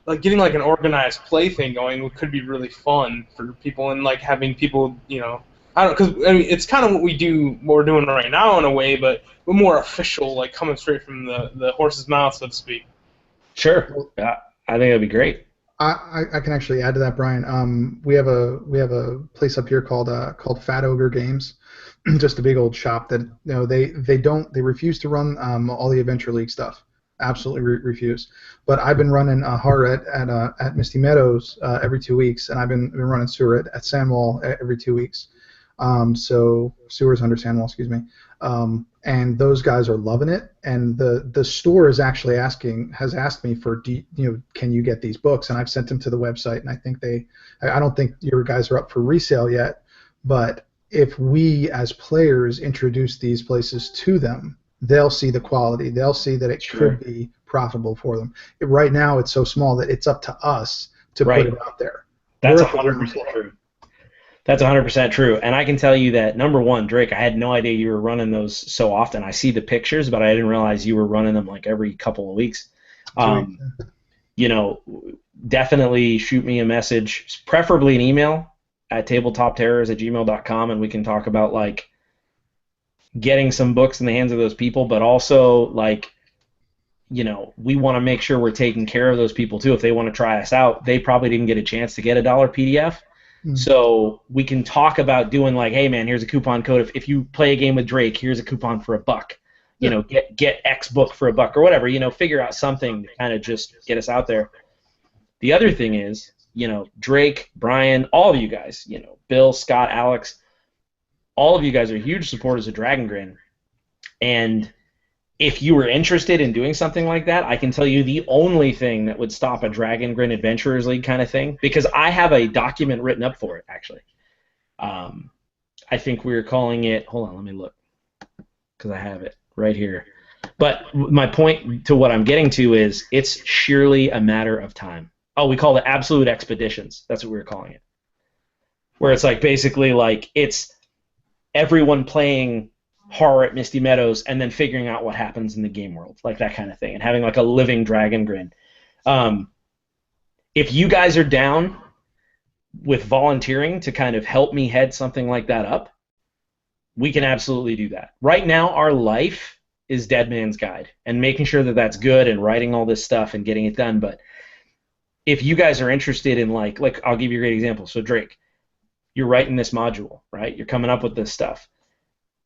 like getting like an organized play thing going could be really fun for people, and like having people, I I don't because I mean, it's kind of what we're doing right now in a way, but we're more official, like coming straight from the horse's mouth, so to speak. Sure. I think that'd be great. I can actually add to that, Brian. We have a place up here called Fat Ogre Games, just a big old shop that they refuse to run all the Adventure League stuff. Absolutely refuse. But I've been running Horror at Misty Meadows every 2 weeks, and I've been running Sewer at Sandwall every 2 weeks. So Sewer's under Sandwall, excuse me. And those guys are loving it. And the store has asked me for can you get these books? And I've sent them to the website, and I don't think your guys are up for resale yet, but if we as players introduce these places to them, they'll see the quality. They'll see that it could be profitable for them. Right now, it's so small that it's up to us to put it out there. That's 100% true. That's 100% true. And I can tell you that, number one, Drake, I had no idea you were running those so often. I see the pictures, but I didn't realize you were running them like every couple of weeks. Definitely shoot me a message, preferably an email at tabletopterrors@gmail.com, and we can talk about like getting some books in the hands of those people, but also like, we want to make sure we're taking care of those people too. If they want to try us out, they probably didn't get a chance to get a $1 PDF. So we can talk about doing like, hey man, here's a coupon code. If you play a game with Drake, here's a coupon for $1. Get X book for $1 or whatever. Figure out something to kind of just get us out there. The other thing is, Drake, Brian, all of you guys, Bill, Scott, Alex, all of you guys are huge supporters of Dragongrin. And if you were interested in doing something like that, I can tell you the only thing that would stop a Dragongrin Adventurers League kind of thing, because I have a document written up for it, actually. I think we were calling it, hold on, let me look, because I have it right here. But my point to what I'm getting to is it's sheerly a matter of time. Oh, we call it Absolute Expeditions. That's what we were calling it. Where it's like basically like it's everyone playing Horror at Misty Meadows and then figuring out what happens in the game world, like that kind of thing, and having like a living Dragongrin. If you guys are down with volunteering to kind of help me head something like that up, we can absolutely do that. Right now, our life is Dead Man's Guide and making sure that that's good and writing all this stuff and getting it done. But if you guys are interested in like I'll give you a great example. So Drake, you're writing this module, right? You're coming up with this stuff.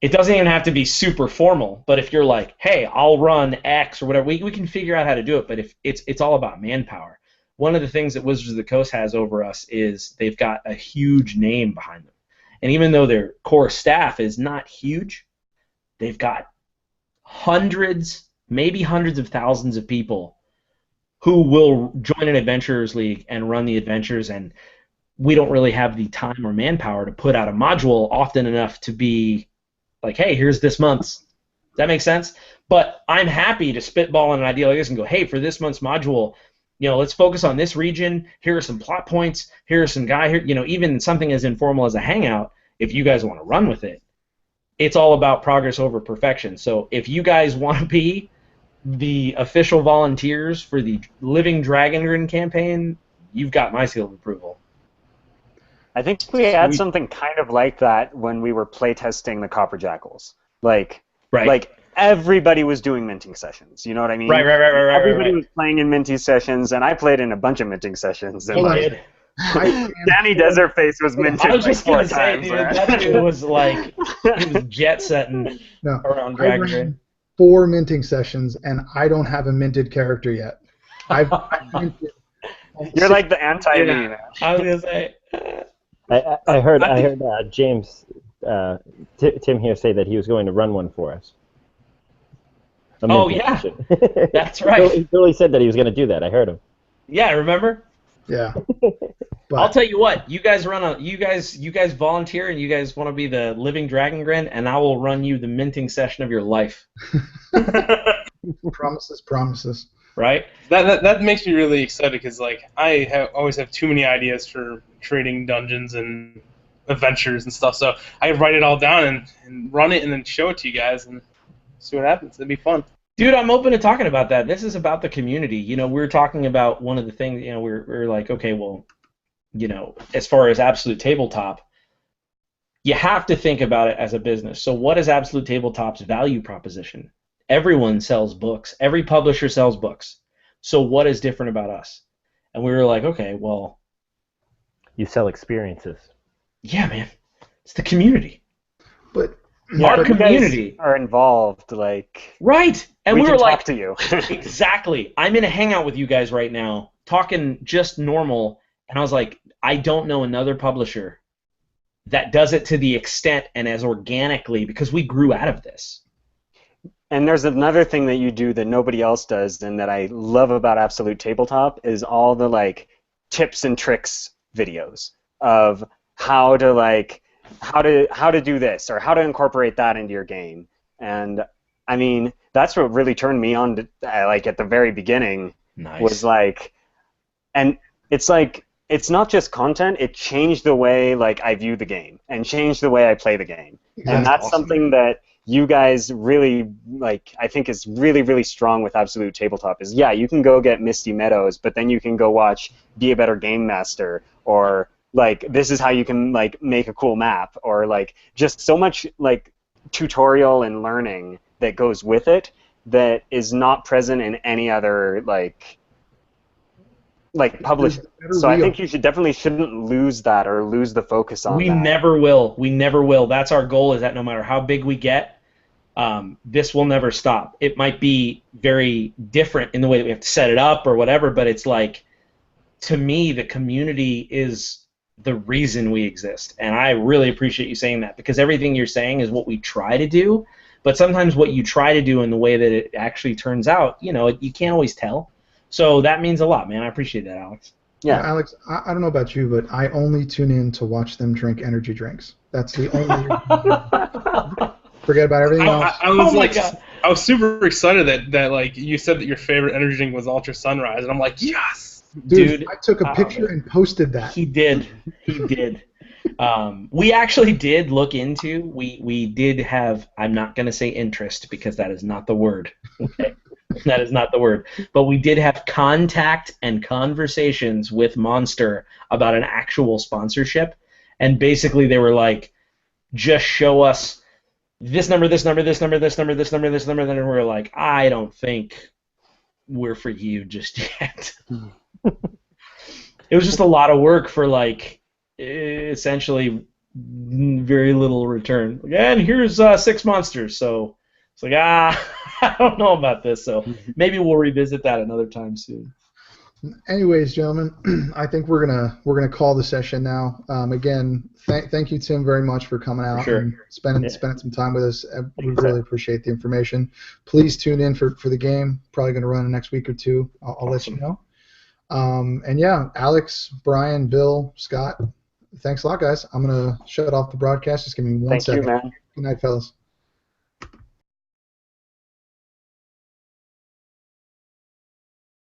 It doesn't even have to be super formal, but if you're like, hey, I'll run X or whatever, we can figure out how to do it, but if it's all about manpower. One of the things that Wizards of the Coast has over us is they've got a huge name behind them. And even though their core staff is not huge, they've got hundreds, maybe hundreds of thousands of people who will join an Adventurers League and run the adventures, and we don't really have the time or manpower to put out a module often enough to be like, hey, here's this month's. Does that make sense? But I'm happy to spitball on an idea like this and go, hey, for this month's module, let's focus on this region. Here are some plot points. Here are some guy here. Even something as informal as a hangout, if you guys want to run with it, it's all about progress over perfection. So if you guys want to be the official volunteers for the Living Dragongrin campaign, you've got my seal of approval. I think we had something kind of like that when we were playtesting the Copper Jackals. Like everybody was doing minting sessions. You know what I mean? Right. Everybody was playing in minting sessions, and I played in a bunch of minting sessions. And Danny Desertface was minted I was just like 4 gonna say, times. dude, that dude was like, he was jet setting around Dragongrin. 4 minting sessions, and I don't have a minted character yet. I've minted. You're like the anti-me, man. I was gonna say. I heard James Tim here say that he was going to run one for us. Oh yeah, that's right. Billy said that he was going to do that. I heard him. Yeah, remember? Yeah. But I'll tell you what. You guys volunteer, and you guys want to be the Living Dragongrin, and I will run you the minting session of your life. Promises. Right? That makes me really excited because I always have too many ideas for creating dungeons and adventures and stuff. So I write it all down and run it and then show it to you guys and see what happens. It'd be fun. Dude, I'm open to talking about that. This is about the community. We're talking about one of the things. We're like, okay, well, as far as Absolute Tabletop, you have to think about it as a business. So what is Absolute Tabletop's value proposition? Everyone sells books. Every publisher sells books. So what is different about us? And we were like, okay, well, You sell experiences. yeah, man, it's the community. But Our but you guys community. are involved, like Right. And we can were talk like, to you. exactly. I'm in a hangout with you guys right now, talking just normal, and I was like, I don't know another publisher that does it to the extent and as organically, because we grew out of this. And there's another thing that you do that nobody else does, and that I love about Absolute Tabletop is all the like tips and tricks videos of how to do this or how to incorporate that into your game. And I mean, that's what really turned me on to, like at the very beginning. Nice. Was like, and it's like it's not just content; it changed the way like I view the game and changed the way I play the game. And that's awesome. something that you guys really like. I think is really really strong with Absolute Tabletop. Is yeah, you can go get Misty Meadows, but then you can go watch Be a Better Game Master, or like this is how you can like make a cool map, or like just so much like tutorial and learning that goes with it that is not present in any other like publisher. So I think you shouldn't lose that or lose the focus on We that. never will. We never will. That's our goal, is that no matter how big we get, this will never stop. It might be very different in the way that we have to set it up or whatever, but it's like, to me, the community is the reason we exist. And I really appreciate you saying that, because everything you're saying is what we try to do, but sometimes what you try to do and the way that it actually turns out, you can't always tell. So that means a lot, man. I appreciate that, Alex. Yeah. Alex, I don't know about you, but I only tune in to watch them drink energy drinks. That's the only. Forget about everything else. I was Oh my like, God. I was super excited that like you said that your favorite energy drink was Ultra Sunrise, and I'm like, yes. Dude, I took a picture and posted that. He did. He did. We actually did look into. We did have. I'm not going to say interest, because that is not the word. Okay. That is not the word. But we did have contact and conversations with Monster about an actual sponsorship, and basically they were like, just show us this number, this number, this number, this number, this number, this number. Then we were like, I don't think we're for you just yet. It was just a lot of work for like essentially very little return. And here's 6 monsters, so it's like I don't know about this. So maybe we'll revisit that another time soon. Anyways, gentlemen, I think we're gonna call the session now. Again, thank you, Tim, very much for coming out and spending some time with us. We really appreciate the information. Please tune in for the game. Probably gonna run in the next week or two. I'll let you know. And yeah, Alex, Brian, Bill, Scott, thanks a lot, guys. I'm gonna shut off the broadcast. Just give me one second. Thank you, man. Good night, fellas.